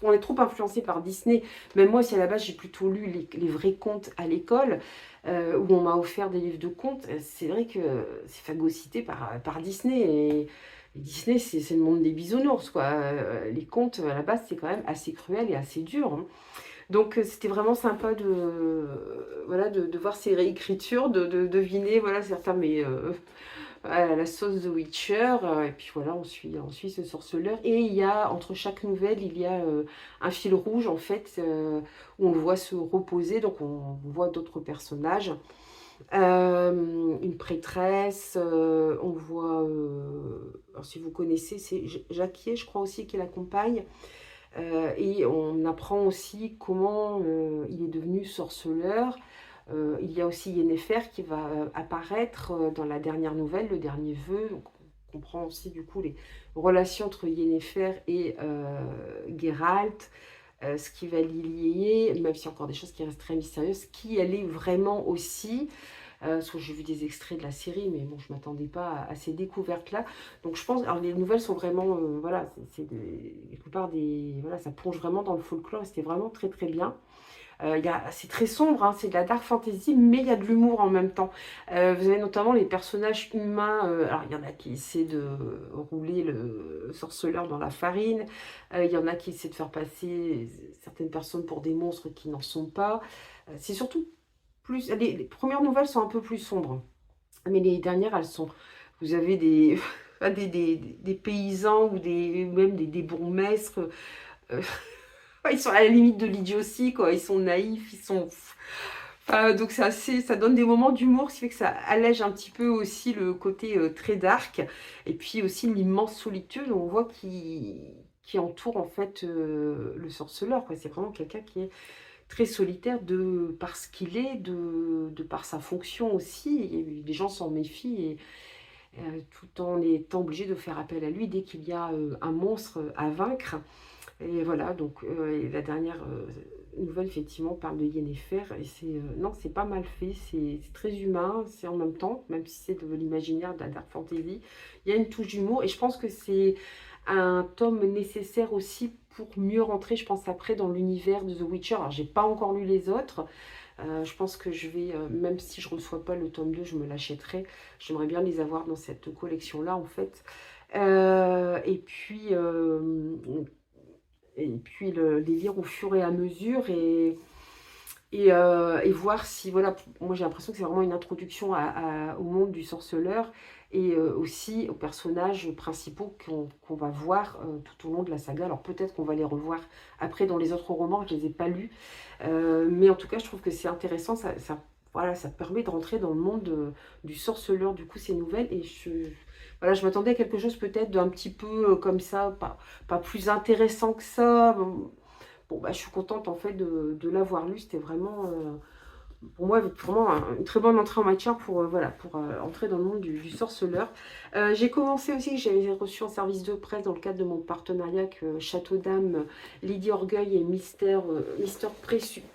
on est trop influencé par Disney. Même moi, si à la base j'ai plutôt lu les vrais contes à l'école, où on m'a offert des livres de contes, c'est vrai que c'est phagocyté par Disney. Et Disney, c'est le monde des bisounours, quoi. Les contes, à la base, c'est quand même assez cruel et assez dur, hein. Donc c'était vraiment sympa voilà, de voir ces réécritures, de deviner voilà, certains, mais à la sauce The Witcher, et puis voilà, on suit ce sorceleur, et il y a, entre chaque nouvelle, il y a un fil rouge, en fait, où on le voit se reposer, donc on voit d'autres personnages, une prêtresse, on voit, alors si vous connaissez, c'est Jacquier, je crois aussi, qui l'accompagne, et on apprend aussi comment il est devenu sorceleur. Il y a aussi Yennefer qui va apparaître dans la dernière nouvelle, le dernier vœu. Donc on comprend aussi du coup les relations entre Yennefer et Geralt, ce qui va l'y lier, même s'il y a encore des choses qui restent très mystérieuses, qui elle est vraiment aussi. Parce que j'ai vu des extraits de la série, mais bon, je ne m'attendais pas à ces découvertes-là. Donc je pense, alors les nouvelles sont vraiment, voilà, la plupart voilà, ça plonge vraiment dans le folklore, et c'était vraiment très très bien. C'est très sombre, hein, c'est de la dark fantasy, mais il y a de l'humour en même temps. Vous avez notamment les personnages humains. Alors, il y en a qui essaient de rouler le sorceleur dans la farine. Il y en a qui essaient de faire passer certaines personnes pour des monstres qui n'en sont pas. C'est surtout plus. Les premières nouvelles sont un peu plus sombres, mais les dernières, elles sont. Vous avez des paysans ou même des bourgmestres. euh, ils sont à la limite de l'idiotie, quoi. Ils sont naïfs, ils sont. Enfin, donc ça donne des moments d'humour, ce qui fait que ça allège un petit peu aussi le côté très dark. Et puis aussi l'immense solitude, on voit qu'ils qui entoure en fait le sorceleur, quoi. C'est vraiment quelqu'un qui est très solitaire de par ce qu'il est, de par sa fonction aussi. Et les gens s'en méfient et tout en étant obligés de faire appel à lui dès qu'il y a un monstre à vaincre. Et voilà, donc et la dernière nouvelle, effectivement, parle de Yennefer. Et c'est non, c'est pas mal fait, c'est très humain, c'est en même temps, même si c'est de l'imaginaire de la dark fantasy, il y a une touche d'humour. Et je pense que c'est un tome nécessaire aussi pour mieux rentrer, je pense, après dans l'univers de The Witcher. Alors, j'ai pas encore lu les autres. Je pense que je vais, même si je ne reçois pas le tome 2, je me l'achèterai. J'aimerais bien les avoir dans cette collection-là, en fait. Et puis, les lire au fur et à mesure et voir si, voilà, moi j'ai l'impression que c'est vraiment une introduction au monde du sorceleur et aussi aux personnages principaux qu'on va voir tout au long de la saga. Alors peut-être qu'on va les revoir après dans les autres romans, je ne les ai pas lus, mais en tout cas je trouve que c'est intéressant, voilà, ça permet de rentrer dans le monde du sorceleur, du coup ces nouvelles, et voilà, je m'attendais à quelque chose peut-être d'un petit peu comme ça, pas plus intéressant que ça. Bon, bah, je suis contente en fait de l'avoir lu. C'était vraiment, pour moi, vraiment une très bonne entrée en matière pour, voilà, pour entrer dans le monde du sorceleur. J'ai commencé aussi, j'avais reçu un service de presse dans le cadre de mon partenariat avec Château d'Âme, Lydie Orgueil et Mister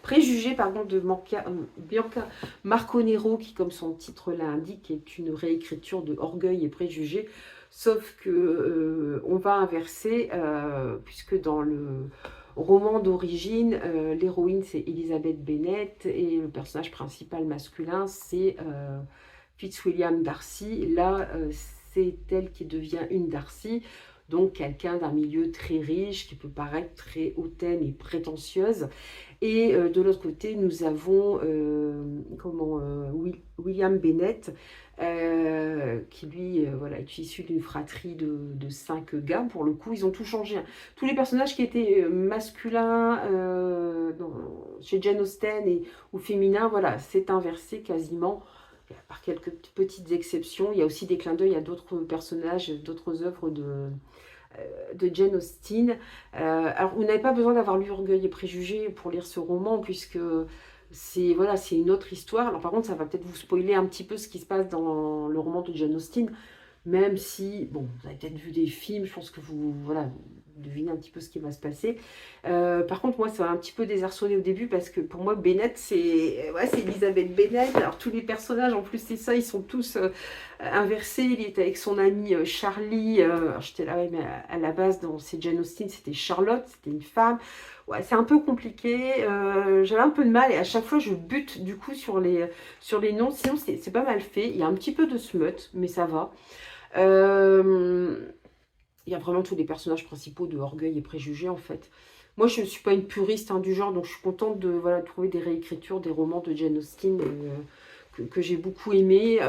Préjugé, pardon, de Bianca Marconero, qui, comme son titre l'indique, est une réécriture de Orgueil et Préjugé. Sauf que on va inverser, puisque dans le roman d'origine, l'héroïne c'est Elizabeth Bennet et le personnage principal masculin c'est Fitzwilliam Darcy. Là, c'est elle qui devient une Darcy, donc quelqu'un d'un milieu très riche qui peut paraître très hautaine et prétentieuse. Et de l'autre côté, nous avons William Bennett, qui lui voilà, est issu d'une fratrie de 5 gars. Pour le coup, ils ont tout changé, hein. Tous les personnages qui étaient masculins chez Jane Austen ou féminins, voilà, c'est inversé quasiment, par quelques petites exceptions. Il y a aussi des clins d'œil à d'autres personnages, d'autres œuvres de Jane Austen. Alors, vous n'avez pas besoin d'avoir lu Orgueil et Préjugés pour lire ce roman, puisque c'est, voilà, c'est une autre histoire. Alors par contre, ça va peut-être vous spoiler un petit peu ce qui se passe dans le roman de Jane Austen, même si, bon, vous avez peut-être vu des films, je pense que vous, voilà, vous devinez un petit peu ce qui va se passer. Par contre, moi, ça m'a un petit peu désarçonné au début, parce que pour moi, Bennett, c'est Elizabeth Bennet. Alors tous les personnages, en plus, c'est ça, ils sont tous inversés. Il est avec son ami Charlie. Alors, j'étais là, ouais, mais à la base, dans ces Jane Austen, c'était Charlotte, c'était une femme. Ouais, c'est un peu compliqué. J'avais un peu de mal et à chaque fois, je bute du coup sur les noms. Sinon, c'est pas mal fait. Il y a un petit peu de smut, mais ça va. Euh, il y a vraiment tous les personnages principaux de Orgueil et Préjugés, en fait. Moi, je ne suis pas une puriste, hein, du genre, donc je suis contente de, voilà, trouver des réécritures des romans de Jane Austen que j'ai beaucoup aimé.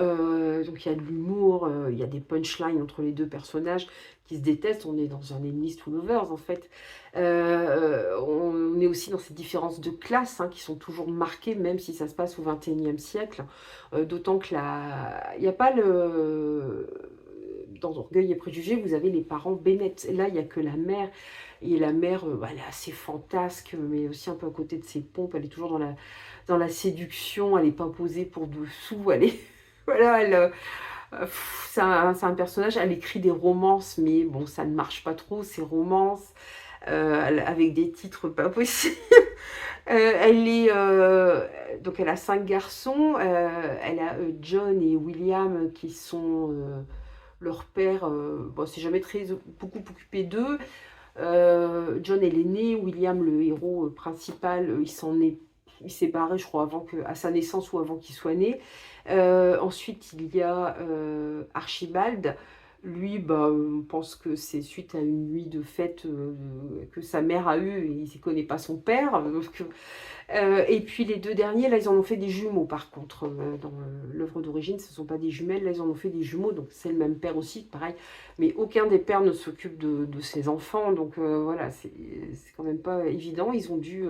Donc il y a de l'humour, il y a des punchlines entre les deux personnages qui se détestent. On est dans un enemies to lovers, en fait. On est aussi dans ces différences de classe, hein, qui sont toujours marquées, même si ça se passe au XXIe siècle. D'autant que il n'y a pas le... Dans Orgueil et Préjugés, vous avez les parents Bennett. Là, il n'y a que la mère. Et la mère, elle est assez fantasque, mais aussi un peu à côté de ses pompes. Elle est toujours dans la séduction. Elle n'est pas posée pour dessous. Elle est... Voilà, c'est un personnage. Elle écrit des romances, mais bon, ça ne marche pas trop, ces romances. Avec des titres pas possibles. Donc elle a 5 garçons. Elle a John et William qui sont leur père. Bon, c'est jamais beaucoup occupé d'eux. John est l'aîné, William le héros principal, il s'est barré, je crois, à sa naissance ou avant qu'il soit né. Ensuite, il y a Archibald. Lui, bah, on pense que c'est suite à une nuit de fête que sa mère a eue et il ne connaît pas son père. Et puis les deux derniers, là, ils en ont fait des jumeaux par contre. Dans l'œuvre d'origine, ce ne sont pas des jumelles, là, ils en ont fait des jumeaux, donc c'est le même père aussi, pareil. Mais aucun des pères ne s'occupe de ses enfants, donc voilà, c'est quand même pas évident. Ils ont dû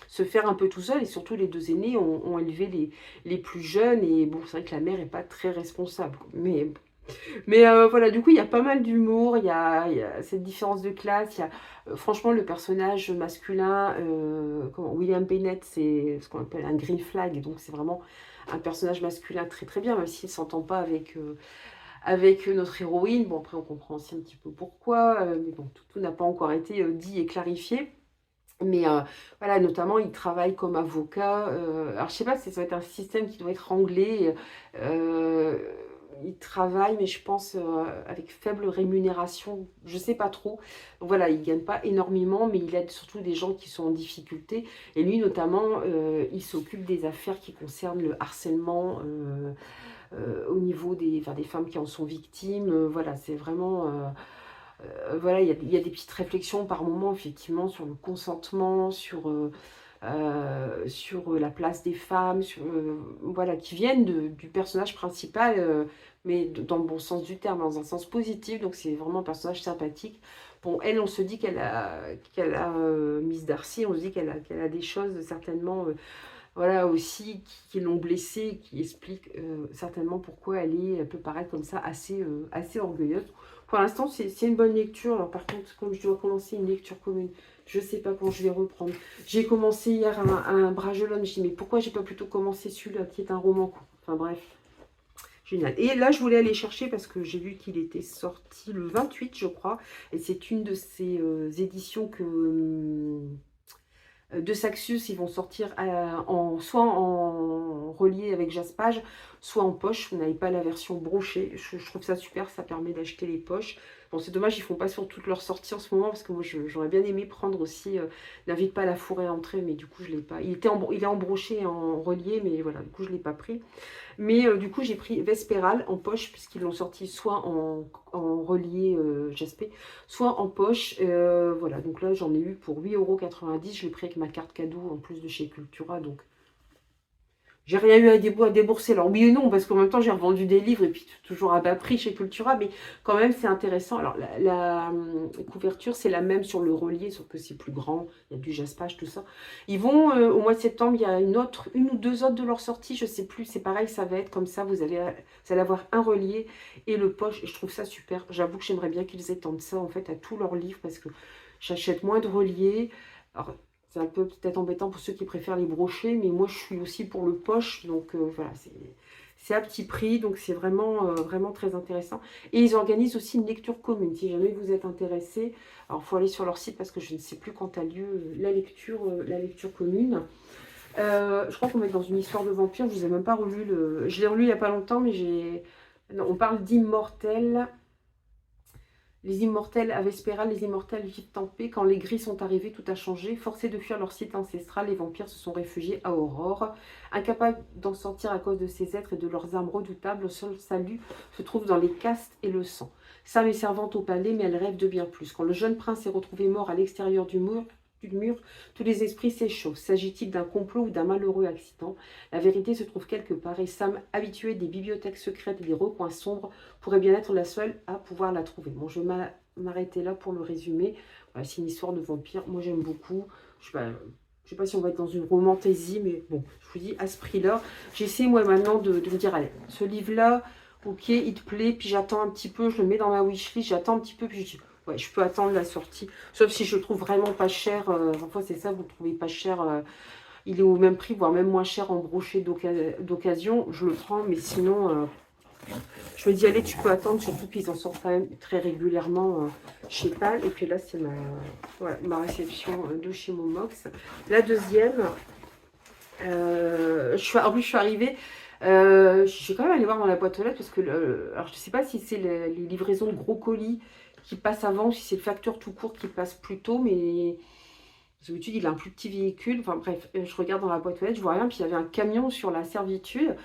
se faire un peu tout seuls, et surtout les deux aînés ont élevé les plus jeunes, et bon, c'est vrai que la mère n'est pas très responsable. Mais Mais voilà, du coup, il y a pas mal d'humour, il y a cette différence de classe, il y a franchement le personnage masculin, William Bennett, c'est ce qu'on appelle un green flag, donc c'est vraiment un personnage masculin très très bien, même s'il ne s'entend pas avec notre héroïne. Bon, après, on comprend aussi un petit peu pourquoi, mais bon, tout n'a pas encore été dit et clarifié. Mais voilà, notamment, il travaille comme avocat. Alors, je sais pas si ça va être un système qui doit être anglais. euh, il travaille, mais je pense avec faible rémunération. Je sais pas trop. Donc voilà, il gagne pas énormément, mais il aide surtout des gens qui sont en difficulté. Et lui, notamment, il s'occupe des affaires qui concernent le harcèlement au niveau enfin, des femmes qui en sont victimes. Voilà, c'est vraiment... voilà, il y a des petites réflexions par moment, effectivement, sur le consentement, sur la place des femmes, voilà, qui viennent du personnage principal, mais dans le bon sens du terme, dans un sens positif. Donc c'est vraiment un personnage sympathique. Bon, elle, on se dit qu'elle a Miss Darcy, on se dit qu'elle a des choses certainement, voilà, aussi qui l'ont blessée, qui expliquent certainement pourquoi elle peut paraître comme ça assez orgueilleuse. Pour l'instant, c'est une bonne lecture. Alors par contre, comme je dois commencer une lecture commune, je ne sais pas quand je vais reprendre. J'ai commencé hier un Bragelonne. Je dis, mais pourquoi j'ai pas plutôt commencé celui-là qui est un roman, quoi. Enfin bref, génial. Et là, je voulais aller chercher parce que j'ai vu qu'il était sorti le 28, je crois. Et c'est une de ces éditions de Saxius, ils vont sortir soit en relié avec Jaspage, soit en poche. Vous n'avez pas la version brochée. Je trouve ça super, ça permet d'acheter les poches. Bon, c'est dommage, ils font pas sur toutes leurs sorties en ce moment, parce que moi, j'aurais bien aimé prendre aussi N'invite pas la forêt à entrer, mais du coup, je l'ai pas. Il est en broché et en relié, mais voilà, du coup, je l'ai pas pris. Mais du coup, j'ai pris Vespéral en poche, puisqu'ils l'ont sorti soit en relié Jaspé, soit en poche. Voilà, donc là, j'en ai eu pour 8,90 €. Je l'ai pris avec ma carte cadeau, en plus de chez Cultura. Donc, j'ai rien eu à débourser. Alors, oui et non, parce qu'en même temps, j'ai revendu des livres, et puis toujours à bas prix chez Cultura. Mais quand même, c'est intéressant. Alors, la couverture, c'est la même sur le relié, sauf que c'est plus grand. Il y a du jaspage, tout ça. Ils vont, au mois de septembre, il y a une ou deux autres de leur sortie, je sais plus. C'est pareil, ça va être comme ça. Vous allez avoir un relié et le poche. Et je trouve ça super. J'avoue que j'aimerais bien qu'ils étendent ça, en fait, à tous leurs livres, parce que j'achète moins de reliés. Alors, c'est un peu peut-être embêtant pour ceux qui préfèrent les brochets, mais moi, je suis aussi pour le poche. Donc, voilà, c'est à petit prix, donc c'est vraiment très intéressant. Et ils organisent aussi une lecture commune, si jamais vous êtes intéressé. Alors, il faut aller sur leur site parce que je ne sais plus quand a lieu la lecture commune. Je crois qu'on va être dans une histoire de vampire. Je ne vous ai même pas relu Je l'ai relu il n'y a pas longtemps, mais non, on parle d'immortels. Les immortels avaient Vespéral, les immortels vivent en paix. Quand les gris sont arrivés, tout a changé. Forcés de fuir leur site ancestral, les vampires se sont réfugiés à Aurore. Incapables d'en sortir à cause de ces êtres et de leurs armes redoutables, le seul salut se trouve dans les castes et le sang. Sam est servante au palais, mais elle rêve de bien plus. Quand le jeune prince est retrouvé mort à l'extérieur du mur, tous les esprits s'échauffent. S'agit-il d'un complot ou d'un malheureux accident? La vérité se trouve quelque part et Sam, habitué des bibliothèques secrètes et des recoins sombres, pourrait bien être la seule à pouvoir la trouver. Bon, je vais m'arrêter là pour le résumé. Voilà, c'est une histoire de vampire. Moi, j'aime beaucoup. Je sais pas si on va être dans une romantaisie, mais bon, je vous dis, à ce prix-là, j'essaie moi maintenant de me dire, allez, ce livre-là, ok, il te plaît, puis j'attends un petit peu, je le mets dans ma wishlist, j'attends un petit peu, puis je dis, ouais, je peux attendre la sortie. Sauf si je le trouve vraiment pas cher. Parfois, c'est ça, vous le trouvez pas cher. Il est au même prix, voire même moins cher en brochet d'occasion. Je le prends, mais sinon, je me dis, allez, tu peux attendre, surtout qu'ils en sortent quand même très régulièrement chez PAL. Et puis là, c'est voilà, ma réception de chez Momox. La deuxième, en plus, je suis arrivée. Je suis quand même allée voir dans la boîte aux lettres parce que, alors je sais pas si c'est les livraisons de gros colis qui passent avant, ou si c'est le facteur tout court qui passe plus tôt, mais d'habitude il a un plus petit véhicule. Enfin bref, je regarde dans la boîte aux lettres, je vois rien, puis il y avait un camion sur la servitude.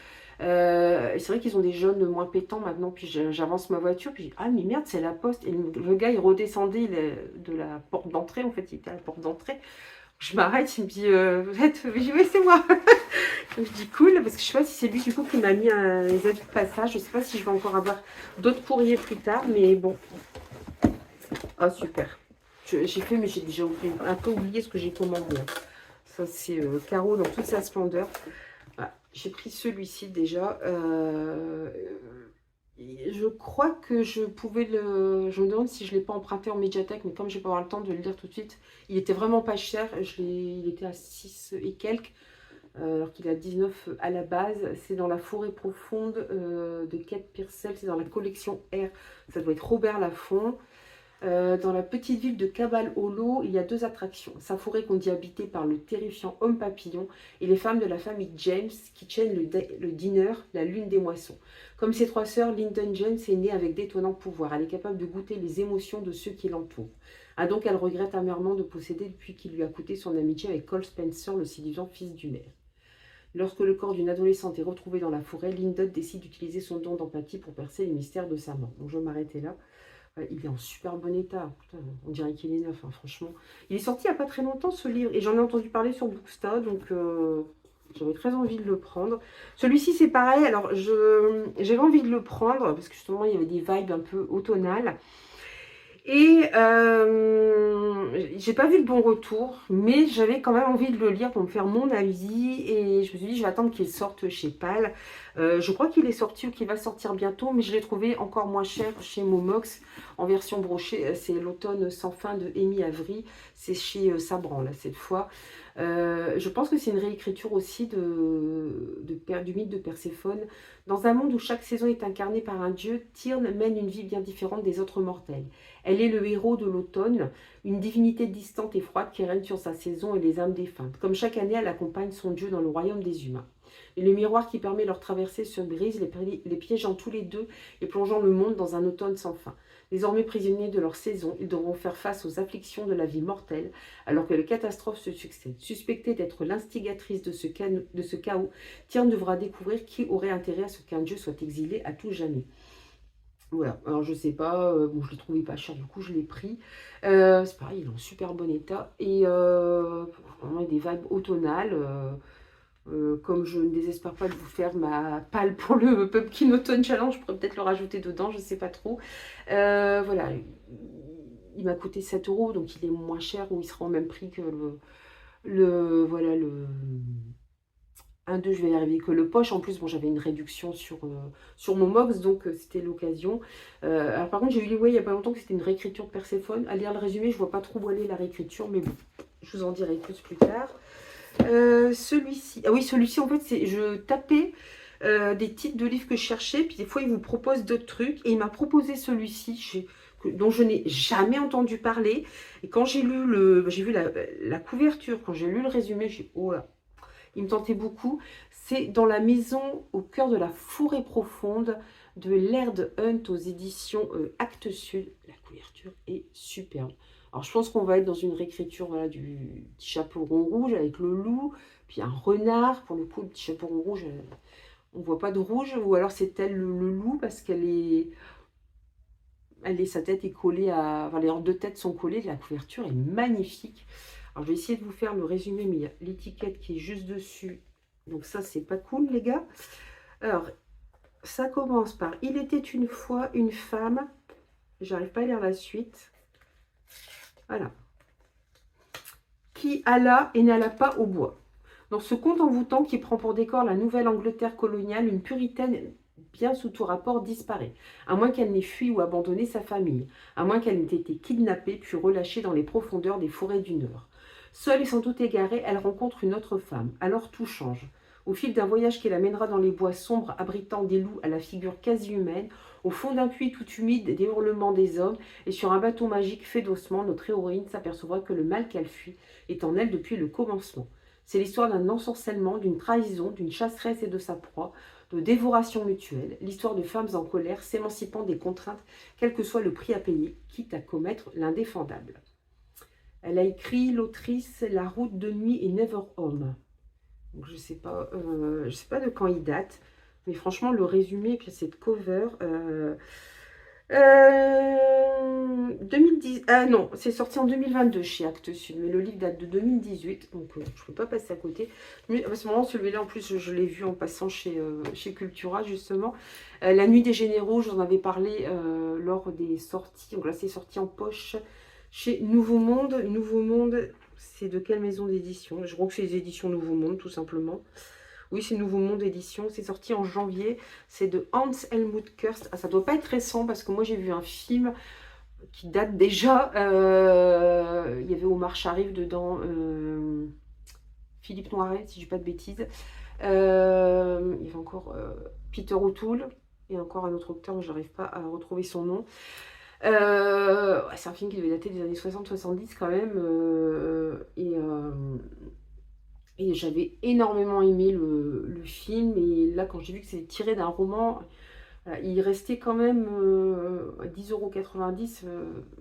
Et c'est vrai qu'ils ont des jaunes moins pétants maintenant, puis j'avance ma voiture, puis ah mais merde, c'est la poste. Et le gars il redescendait de la porte d'entrée, en fait il était à la porte d'entrée. Je m'arrête, il me dit oui, c'est moi. Donc, je dis cool, parce que je sais pas si c'est lui du coup qui m'a mis les avis de passage. Je sais pas si je vais encore avoir d'autres courriers plus tard, mais bon. Ah super. J'ai fait, mais j'ai déjà un peu oublié ce que j'ai commandé, hein. Ça c'est Caro dans toute sa splendeur. Voilà. J'ai pris celui-ci déjà. Je crois que je pouvais le... Je me demande si je ne l'ai pas emprunté en médiathèque, mais comme je n'ai pas avoir le temps de le lire tout de suite, il était vraiment pas cher. Il était à 6 et quelques, alors qu'il est à 19 à la base. C'est dans la forêt profonde de Kate Purcell, c'est dans la collection R. Ça doit être Robert Laffont. Dans la petite ville de Cabal Hollow, il y a deux attractions. Sa forêt qu'on dit habitée par le terrifiant homme papillon et les femmes de la famille James qui tiennent le dîner, la lune des moissons. Comme ses trois sœurs, Lyndon James est née avec d'étonnants pouvoirs. Elle est capable de goûter les émotions de ceux qui l'entourent. Ah donc elle regrette amèrement de posséder depuis qu'il lui a coûté son amitié avec Cole Spencer, le séduisant fils du maire. Lorsque le corps d'une adolescente est retrouvé dans la forêt, Lyndon décide d'utiliser son don d'empathie pour percer les mystères de sa mort. Donc je vais m'arrêter là. Il est en super bon état. Putain, on dirait qu'il est neuf, hein, franchement. Il est sorti il n'y a pas très longtemps, ce livre. Et j'en ai entendu parler sur Booksta, donc j'avais très envie de le prendre. Celui-ci, c'est pareil. Alors, j'avais envie de le prendre, parce que justement, il y avait des vibes un peu automnales. Et j'ai pas vu de bon retour, mais j'avais quand même envie de le lire pour me faire mon avis. Et je me suis dit, je vais attendre qu'il sorte chez Pal. Je crois qu'il est sorti ou qu'il va sortir bientôt, mais je l'ai trouvé encore moins cher chez Momox en version brochée. C'est l'automne sans fin de Amy Avery. C'est chez Sabran, là, cette fois. Je pense que c'est une réécriture aussi du mythe de Perséphone. Dans un monde où chaque saison est incarnée par un dieu, Tyrne mène une vie bien différente des autres mortels. Elle est le héros de l'automne, une divinité distante et froide qui règne sur sa saison et les âmes défuntes. Comme chaque année, elle accompagne son dieu dans le royaume des humains. Et le miroir qui permet leur traversée se brise, les piégeant tous les deux et plongeant le monde dans un automne sans fin. Désormais prisonniers de leur saison, ils devront faire face aux afflictions de la vie mortelle, alors que les catastrophes se succèdent. Suspectée d'être l'instigatrice de ce chaos, Tyrne devra découvrir qui aurait intérêt à ce qu'un dieu soit exilé à tout jamais. Voilà, alors je sais pas, bon je l'ai trouvé pas cher, du coup je l'ai pris. C'est pareil, il est en super bon état. Et vraiment des vibes automnales. Comme je ne désespère pas de vous faire ma palle pour le Pumpkin Autumn Challenge, je pourrais peut-être le rajouter dedans, je ne sais pas trop. Voilà, il m'a coûté 7 euros, donc il est moins cher ou il sera au même prix que voilà, le 1, 2, je vais y arriver, que le poche. En plus, bon, j'avais une réduction sur mon Mox, donc c'était l'occasion. Alors par contre, j'ai eu les il n'y a pas longtemps que c'était une réécriture de Perséphone. À lire le résumé, je vois pas trop où aller la réécriture, mais bon, je vous en dirai plus tard. Celui-ci, ah oui, celui-ci en fait, je tapais des titres de livres que je cherchais, puis des fois il vous propose d'autres trucs, et il m'a proposé celui-ci, dont je n'ai jamais entendu parler. Et quand j'ai vu la couverture, quand j'ai lu le résumé, j'ai dit, oh là, il me tentait beaucoup. C'est Dans la maison au cœur de la forêt profonde de Laird Hunt aux éditions Actes Sud. La couverture est superbe. Alors je pense qu'on va être dans une réécriture, voilà, du petit chaperon rouge avec le loup, puis un renard. Pour le coup, le petit chaperon rouge, on ne voit pas de rouge, ou alors c'est elle le loup parce sa tête est collée à... Enfin, les deux têtes sont collées, la couverture est magnifique. Alors, je vais essayer de vous faire le résumé, mais il y a l'étiquette qui est juste dessus. Donc ça, c'est pas cool, les gars. Alors, ça commence par « Il était une fois une femme ». J'arrive pas à lire la suite. Voilà. Qui alla et n'alla pas au bois. Dans ce conte envoûtant qui prend pour décor la Nouvelle-Angleterre coloniale, une puritaine bien sous tout rapport disparaît, à moins qu'elle n'ait fui ou abandonné sa famille, à moins qu'elle n'ait été kidnappée puis relâchée dans les profondeurs des forêts du Nord. Seule et sans doute égarée, elle rencontre une autre femme. Alors tout change. Au fil d'un voyage qui l'amènera dans les bois sombres abritant des loups à la figure quasi humaine, au fond d'un puits tout humide des hurlements des hommes, et sur un bateau magique fait d'ossements, notre héroïne s'apercevra que le mal qu'elle fuit est en elle depuis le commencement. C'est l'histoire d'un ensorcellement, d'une trahison, d'une chasseresse et de sa proie, de dévoration mutuelle, l'histoire de femmes en colère s'émancipant des contraintes, quel que soit le prix à payer, quitte à commettre l'indéfendable. Elle a écrit, l'autrice, La route de nuit et Never Home. Donc, je sais pas de quand il date, mais franchement, le résumé, puis cette cover... 2010, ah non, c'est sorti en 2022 chez Actes Sud, mais le livre date de 2018, donc je ne peux pas passer à côté. Mais à ce moment, celui-là, en plus, je l'ai vu en passant chez Cultura, justement. La Nuit des Généraux, j'en avais parlé lors des sorties, donc là, c'est sorti en poche chez Nouveau Monde. Nouveau Monde, c'est de quelle maison d'édition? Je crois que c'est les éditions Nouveau Monde, tout simplement. Oui, c'est Nouveau Monde Édition. C'est sorti en janvier. C'est de Hans Helmut Kirst. Ah, ça doit pas être récent parce que moi, j'ai vu un film qui date déjà. Il y avait Omar Sharif dedans. Philippe Noiret, si je dis pas de bêtises. Il y avait encore Peter O'Toole. Et encore un autre acteur, mais je n'arrive pas à retrouver son nom. Ouais, c'est un film qui devait dater des années 60-70 quand même. Et j'avais énormément aimé le film. Et là, quand j'ai vu que c'était tiré d'un roman, il restait quand même à 10,90 €.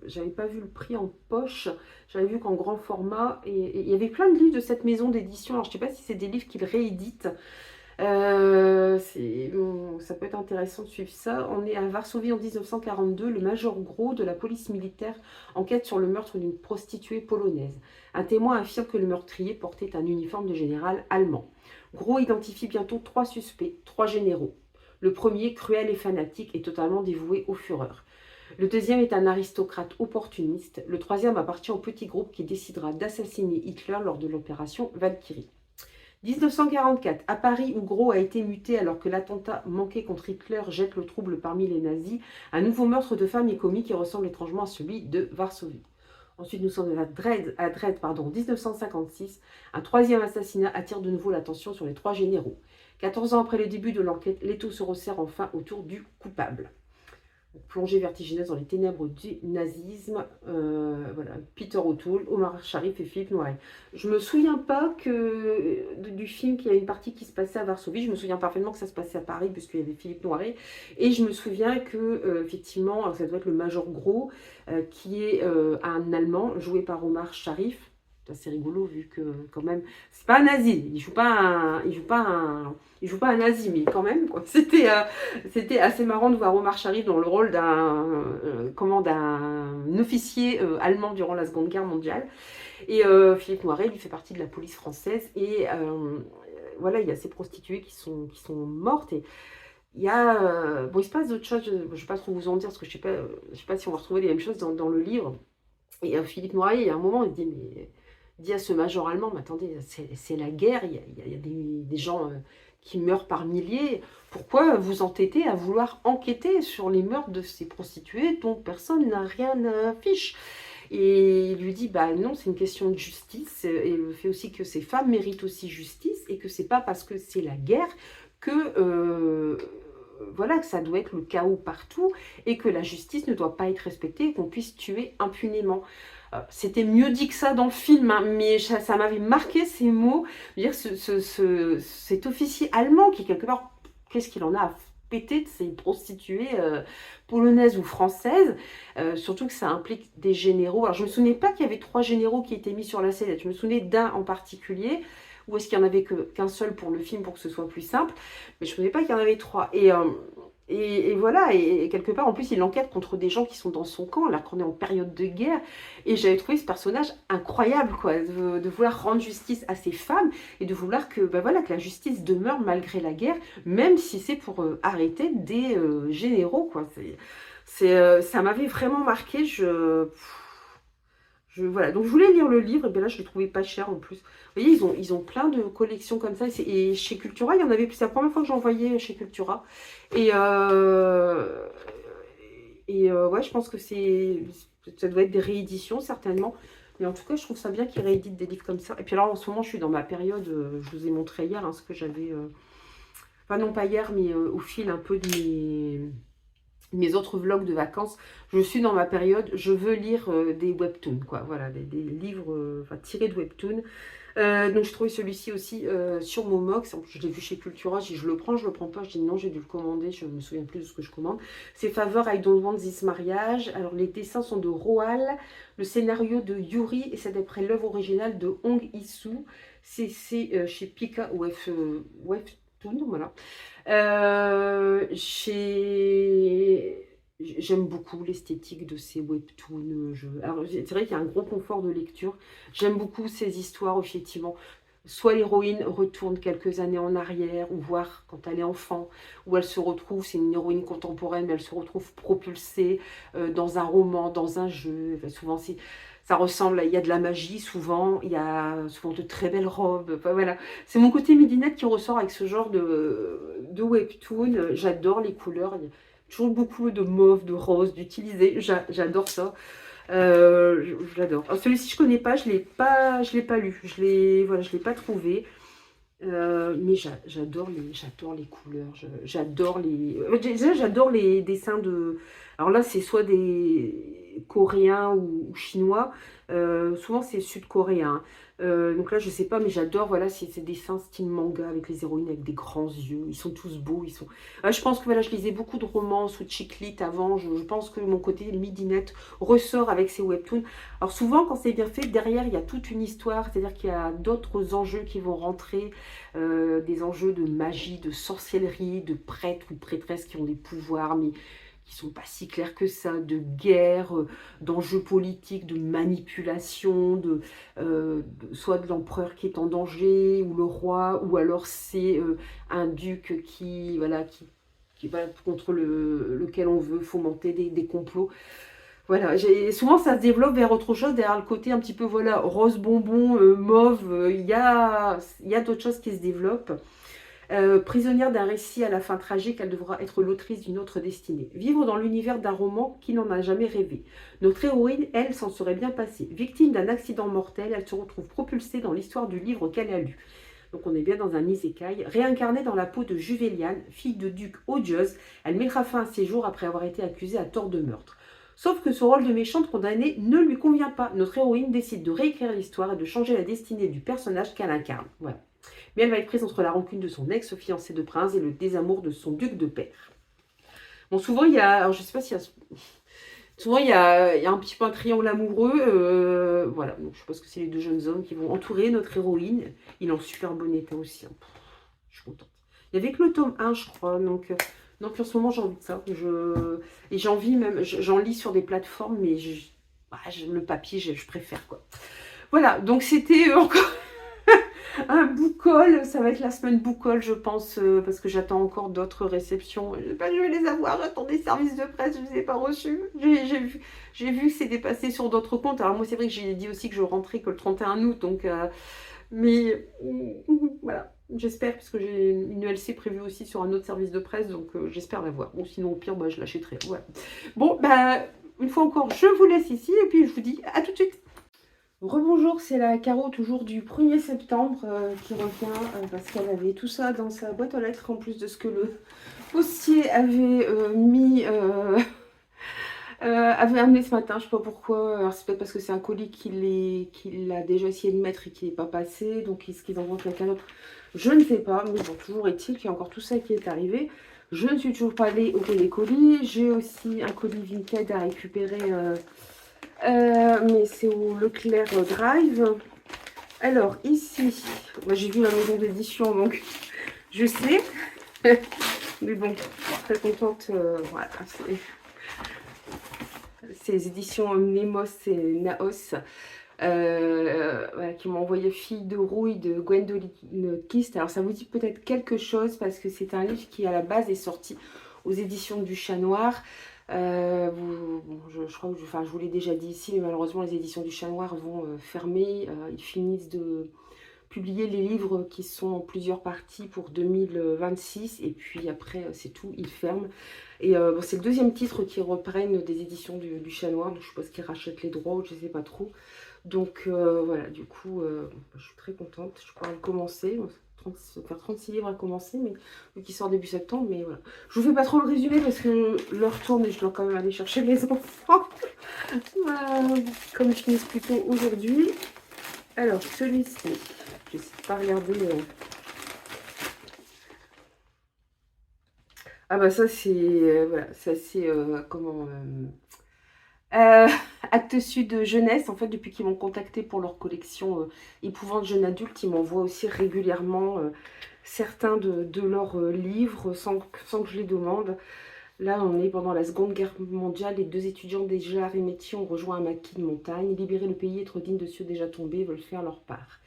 J'avais pas vu le prix en poche. J'avais vu qu'en grand format. Et il y avait plein de livres de cette maison d'édition. Alors, je sais pas si c'est des livres qu'ils rééditent. Bon, ça peut être intéressant de suivre ça. On est à Varsovie en 1942. Le major Gros de la police militaire enquête sur le meurtre d'une prostituée polonaise. Un témoin affirme que le meurtrier portait un uniforme de général allemand. Gros identifie bientôt 3 suspects, 3 généraux. Le premier, cruel et fanatique, est totalement dévoué au Führer. Le deuxième est un aristocrate opportuniste. Le troisième appartient au petit groupe qui décidera d'assassiner Hitler lors de l'opération Valkyrie. 1944, à Paris où Gros a été muté alors que l'attentat manqué contre Hitler jette le trouble parmi les nazis, un nouveau meurtre de femme est commis qui ressemble étrangement à celui de Varsovie. Ensuite, nous sommes à Dresde, 1956. Un troisième assassinat attire de nouveau l'attention sur les 3 généraux. 14 ans après le début de l'enquête, l'étau se resserre enfin autour du coupable. Plongée vertigineuse dans les ténèbres du nazisme. Voilà, Peter O'Toole, Omar Sharif et Philippe Noiret. Je me souviens pas du film qu'il y a une partie qui se passait à Varsovie. Je me souviens parfaitement que ça se passait à Paris puisqu'il y avait Philippe Noiret. Et je me souviens que effectivement, ça doit être le Major Gros qui est un Allemand joué par Omar Sharif. C'est assez rigolo vu que quand même c'est pas un nazi, il joue pas un nazi, mais quand même quoi. C'était assez marrant de voir Omar Sharif dans le rôle d'un officier allemand durant la Seconde Guerre mondiale. Et Philippe Noiret lui fait partie de la police française et voilà, il y a ces prostituées qui sont mortes. Et il y a bon, il se passe d'autres choses, je ne vais pas trop vous en dire parce que je sais pas si on va retrouver les mêmes choses dans le livre. Et Philippe Noiret, il y a un moment, il dit mais dit à ce major allemand, mais attendez, c'est la guerre, il y a des gens qui meurent par milliers. Pourquoi vous entêtez à vouloir enquêter sur les meurtres de ces prostituées dont personne n'a rien à fiche? Et il lui dit, bah non, c'est une question de justice, et le fait aussi que ces femmes méritent aussi justice, et que c'est pas parce que c'est la guerre que... voilà, que ça doit être le chaos partout et que la justice ne doit pas être respectée et qu'on puisse tuer impunément. C'était mieux dit que ça dans le film, hein, mais ça m'avait marqué ces mots. Je veux dire, cet officier allemand qui, quelque part, qu'est-ce qu'il en a à péter de ces prostituées polonaises ou françaises, surtout que ça implique des généraux. Alors, je ne me souvenais pas qu'il y avait 3 généraux qui étaient mis sur la sellette. Je me souvenais d'un en particulier, ou est-ce qu'il n'y en avait qu'un seul pour le film pour que ce soit plus simple, mais je ne savais pas qu'il y en avait 3. Et voilà, et quelque part, en plus, il enquête contre des gens qui sont dans son camp, alors qu'on est en période de guerre. Et j'avais trouvé ce personnage incroyable, quoi, de vouloir rendre justice à ces femmes et de vouloir que, bah voilà, que la justice demeure malgré la guerre, même si c'est pour arrêter des généraux, quoi. Ça m'avait vraiment marqué. Voilà, donc je voulais lire le livre, et bien là je l'ai trouvé pas cher en plus. Vous voyez, ils ont plein de collections comme ça, et chez Cultura, il y en avait plus. C'est la première fois que j'en voyais chez Cultura. Et, ouais, je pense que ça doit être des rééditions certainement. Mais en tout cas, je trouve ça bien qu'ils rééditent des livres comme ça. Et puis alors en ce moment, je suis dans ma période, je vous ai montré hier hein, ce que j'avais... enfin non pas hier, mais au fil un peu de mes autres vlogs de vacances, je suis dans ma période, je veux lire des webtoons, quoi, voilà, des livres enfin, tirés de webtoons. Donc je trouvais celui-ci aussi sur Momox, je l'ai vu chez Cultura, j'ai dit je le prends, je le prends pas, je dis non, j'ai dû le commander, je me souviens plus de ce que je commande. C'est Favor, I Don't Want This Marriage. Alors les dessins sont de Roal, le scénario de Yuri, et c'est d'après l'œuvre originale de Hong Isoo. C'est chez Pika Webtoon, voilà. J'aime beaucoup l'esthétique de ces webtoons. Alors, c'est vrai qu'il y a un gros confort de lecture. J'aime beaucoup ces histoires, effectivement. Soit l'héroïne retourne quelques années en arrière, ou voir quand elle est enfant, où elle se retrouve, c'est une héroïne contemporaine, mais elle se retrouve propulsée dans un roman, dans un jeu. Enfin, souvent, Ça ressemble, il y a de la magie souvent, il y a souvent de très belles robes, enfin voilà. C'est mon côté midinette qui ressort avec ce genre de webtoon. J'adore les couleurs, il y a toujours beaucoup de mauve, de rose, d'utilisé, j'adore ça. Je l'adore. Alors, celui-ci je connais pas, je l'ai pas lu, voilà, je l'ai pas trouvé. Mais j'adore les couleurs, j'adore les... Déjà, j'adore les dessins de... Alors là, c'est soit des coréens ou chinois, souvent c'est sud-coréen. Donc là, je sais pas, mais j'adore, voilà, ces dessins style manga avec les héroïnes avec des grands yeux, ils sont tous beaux, ils sont... Je pense que voilà, je lisais beaucoup de romances ou de chick lit avant, je pense que mon côté midinette ressort avec ces webtoons. Alors souvent, quand c'est bien fait, derrière, il y a toute une histoire, c'est-à-dire qu'il y a d'autres enjeux qui vont rentrer, des enjeux de magie, de sorcellerie, de prêtres ou prêtresses qui ont des pouvoirs, mais qui sont pas si clairs que ça, de guerre, d'enjeux politiques, de manipulation, soit de l'empereur qui est en danger, ou le roi, ou alors c'est un duc qui, voilà, qui va contre lequel on veut fomenter des complots. Voilà, souvent ça se développe vers autre chose, derrière le côté un petit peu, voilà, rose bonbon, mauve, il y a d'autres choses qui se développent. Prisonnière d'un récit à la fin tragique, elle devra être l'autrice d'une autre destinée. Vivre dans l'univers d'un roman qui n'en a jamais rêvé. Notre héroïne, elle, s'en serait bien passée. Victime d'un accident mortel, elle se retrouve propulsée dans l'histoire du livre qu'elle a lu. Donc on est bien dans un isekai. Réincarnée dans la peau de Juvéliane, fille de duc odieuse, elle mettra fin à ses jours après avoir été accusée à tort de meurtre. Sauf que ce rôle de méchante condamnée ne lui convient pas. Notre héroïne décide de réécrire l'histoire et de changer la destinée du personnage qu'elle incarne. Voilà. Mais elle va être prise entre la rancune de son ex-fiancé de prince et le désamour de son duc de père. Bon, souvent, il y a... Alors, je sais pas s'il y a... Souvent, il y a un petit peu un triangle amoureux. Voilà, donc je suppose que c'est les deux jeunes hommes qui vont entourer notre héroïne. Il est en super bon état aussi. Hein. Je suis contente. Il n'y avait que le tome 1, je crois. Donc en ce moment, j'ai envie de ça. Et j'ai envie même... J'en lis sur des plateformes, mais le papier, je préfère, quoi. Voilà, donc c'était encore... un book-haul, ça va être la semaine book-haul, je pense, parce que j'attends encore d'autres réceptions. Je vais les avoir, j'attends des services de presse, je ne les ai pas reçus. J'ai vu que c'était passé sur d'autres comptes. Alors moi, c'est vrai que j'ai dit aussi que je rentrais que le 31 août, donc... mais voilà, j'espère, parce que j'ai une ULC prévue aussi sur un autre service de presse, donc j'espère l'avoir. Bon, sinon, au pire, je l'achèterai. Voilà. Bon, une fois encore, je vous laisse ici, et puis je vous dis à tout de suite. Rebonjour, c'est la Caro, toujours du 1er septembre, qui revient parce qu'elle avait tout ça dans sa boîte aux lettres, en plus de ce que le postier avait avait amené ce matin. Je sais pas pourquoi. Alors c'est peut-être parce que c'est un colis qu'il a déjà essayé de mettre et qui n'est pas passé, donc est-ce qu'ils envoient quelqu'un d'autre? Je ne sais pas, mais bon, toujours est-il qu'il y a encore tout ça qui est arrivé. Je ne suis toujours pas allée ouvrir les colis. J'ai aussi un colis Vinted à récupérer... mais c'est au Leclerc Drive. Alors ici, j'ai vu la maison d'édition, donc je sais. Mais bon, très contente. Voilà, c'est les éditions Nemos et Naos, voilà, qui m'ont envoyé Fille de rouille de Gwendoline Kist. Alors ça vous dit peut-être quelque chose parce que c'est un livre qui à la base est sorti aux éditions du Chat Noir. Je crois que je vous l'ai déjà dit ici, mais malheureusement les éditions du Chat Noir vont fermer. Ils finissent de publier les livres qui sont en plusieurs parties pour 2026 et puis après c'est tout, ils ferment. Et c'est le deuxième titre qu'ils reprennent des éditions du Chat Noir, donc je suppose qu'ils rachètent les droits ou je sais pas trop. Donc voilà, du coup je suis très contente, je pourrais le commencer. Faire 36 livres à commencer, mais vu qu'il sort début septembre, mais voilà. Je vous fais pas trop le résumé parce que l'heure tourne et je dois quand même aller chercher mes enfants. Comme je finis plus tôt aujourd'hui. Alors, celui-ci, je n'essaie pas regarder. Ah bah ça c'est, voilà, ça c'est, comment... Actes Sud Jeunesse, en fait, depuis qu'ils m'ont contacté pour leur collection Épouvante Jeune Adulte, ils m'envoient aussi régulièrement certains de leurs livres sans que je les demande. Là, on est pendant la Seconde Guerre mondiale. Les deux étudiants déjà arts et métiers ont rejoint un maquis de montagne. Libérer le pays, être digne de ceux déjà tombés, veulent faire leur part.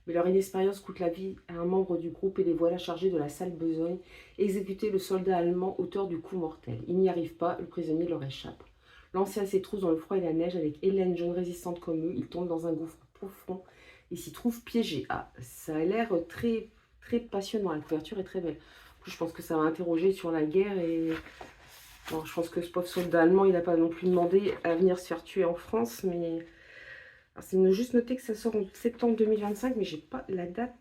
Mais leur inexpérience coûte la vie à un membre du groupe et les voilà chargés de la sale besogne, exécuter le soldat allemand auteur du coup mortel. Ils n'y arrivent pas, le prisonnier leur échappe. L'ancien s'étrousse dans le froid et la neige avec Hélène, jeune résistante comme eux. Il tombe dans un gouffre profond et s'y trouve piégé. Ah, ça a l'air très, très passionnant. La couverture est très belle. En plus, je pense que ça va interroger sur la guerre et... Bon, je pense que ce pauvre soldat allemand, il n'a pas non plus demandé à venir se faire tuer en France, mais... C'est juste noté que ça sort en septembre 2025, mais j'ai pas la date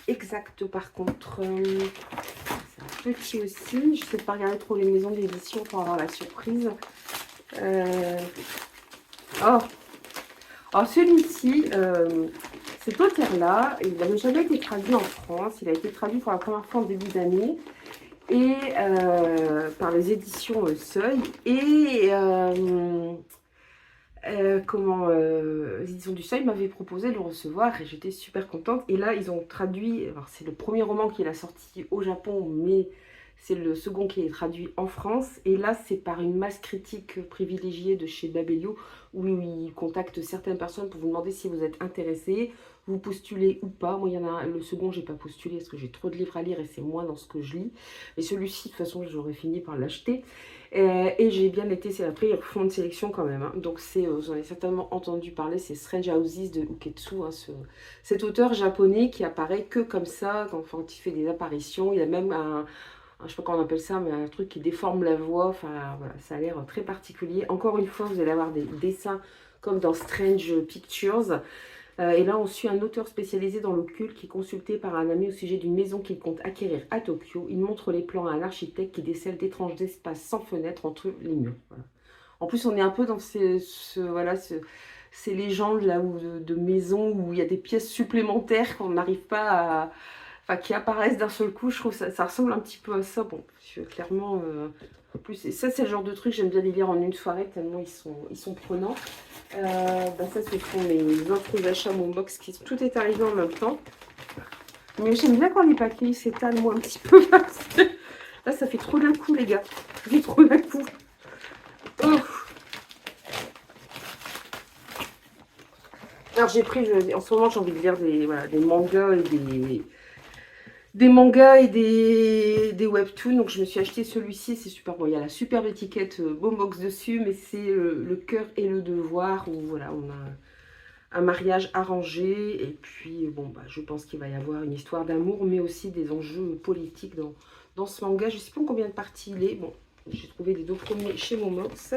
exacte par contre. C'est un petit aussi. Je sais pas regarder trop les maisons d'édition pour avoir la surprise. Oh, celui-ci, cet auteur-là, il n'avait jamais été traduit en France. Il a été traduit pour la première fois en début d'année et par les éditions Seuil. Et les éditions du Seuil m'avaient proposé de le recevoir et j'étais super contente. Et là, ils ont traduit, alors c'est le premier roman qu'il a sorti au Japon, mais c'est le second qui est traduit en France. Et là, c'est par une masse critique privilégiée de chez Babelio, où ils contactent certaines personnes pour vous demander si vous êtes intéressé, vous postulez ou pas. Moi, il y en a le second, j'ai pas postulé parce que j'ai trop de livres à lire et c'est moins dans ce que je lis. Et celui-ci, de toute façon, j'aurais fini par l'acheter. Et j'ai bien été, c'est après, ils font une sélection quand même. Hein. Donc, vous en avez certainement entendu parler, c'est Strange Houses de Uketsu, hein, cet auteur japonais qui apparaît que comme ça, quand il fait des apparitions. Il a même je sais pas comment on appelle ça, mais un truc qui déforme la voix. Enfin, voilà, ça a l'air très particulier. Encore une fois, vous allez avoir des dessins comme dans Strange Pictures. Et là, on suit un auteur spécialisé dans l'occulte qui est consulté par un ami au sujet d'une maison qu'il compte acquérir à Tokyo. Il montre les plans à un architecte qui décèle d'étranges espaces sans fenêtre entre les murs. Voilà. En plus, on est un peu dans ces légendes là de maisons où il y a des pièces supplémentaires qu'on n'arrive pas à... Enfin, qui apparaissent d'un seul coup. Je trouve que ça ressemble un petit peu à ça. Bon, clairement... En plus, et ça, c'est le genre de truc, j'aime bien les lire en une soirée, tellement ils sont prenants. Ça, ce sont mes autres achats Momox, tout est arrivé en même temps. Mais j'aime bien quand les paquets s'étalent, moi, un petit peu. Là, ça fait trop d'un coup, les gars. Ça fait trop d'un coup. Oh. Alors, en ce moment, j'ai envie de lire des mangas et des mangas et des webtoons, donc je me suis acheté celui-ci, c'est super bon, il y a la superbe étiquette Momox dessus, mais c'est le cœur et le devoir, où voilà, on a un mariage arrangé, et puis bon, je pense qu'il va y avoir une histoire d'amour, mais aussi des enjeux politiques dans ce manga. Je ne sais pas combien de parties il est, bon, j'ai trouvé les deux premiers chez Momox.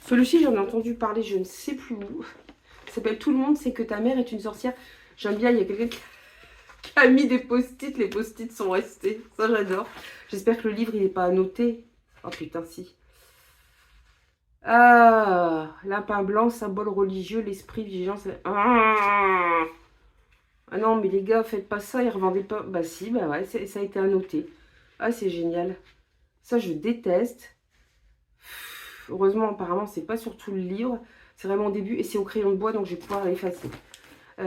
Celui-ci, j'en ai entendu parler, je ne sais plus où, il s'appelle Tout le monde sait que ta mère est une sorcière. J'aime bien, il y a quelqu'un qui a mis des post-it, les post-it sont restés. Ça, j'adore. J'espère que le livre, il n'est pas annoté. Oh putain, si. Ah, lapin blanc, symbole religieux, l'esprit vigilant. Ah non, mais les gars, faites pas ça, ils revendaient pas. Bah si, bah ouais, ça a été annoté. Ah, c'est génial. Ça, je déteste. Heureusement, apparemment, c'est pas sur tout le livre. C'est vraiment au début et c'est au crayon de bois, donc je vais pouvoir l'effacer.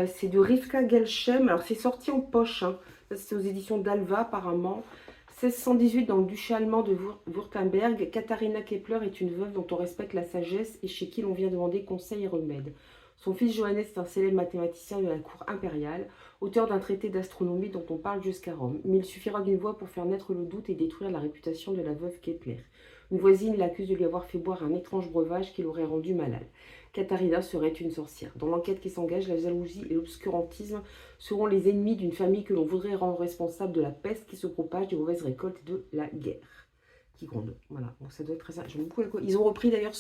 C'est de Rivka Gelshem. Alors, c'est sorti en poche. Hein. C'est aux éditions d'Alva, apparemment. 1618 dans le duché allemand de Württemberg. Katharina Kepler est une veuve dont on respecte la sagesse et chez qui l'on vient demander conseil et remède. Son fils Johannes est un célèbre mathématicien de la cour impériale, auteur d'un traité d'astronomie dont on parle jusqu'à Rome. Mais il suffira d'une voix pour faire naître le doute et détruire la réputation de la veuve Kepler. Une voisine l'accuse de lui avoir fait boire un étrange breuvage qui l'aurait rendu malade. Katharina serait une sorcière. Dans l'enquête qui s'engage, la jalousie et l'obscurantisme seront les ennemis d'une famille que l'on voudrait rendre responsable de la peste qui se propage, des mauvaises récoltes et de la guerre qui gronde. Voilà, donc ça doit être très simple. J'aime beaucoup Ils ont repris d'ailleurs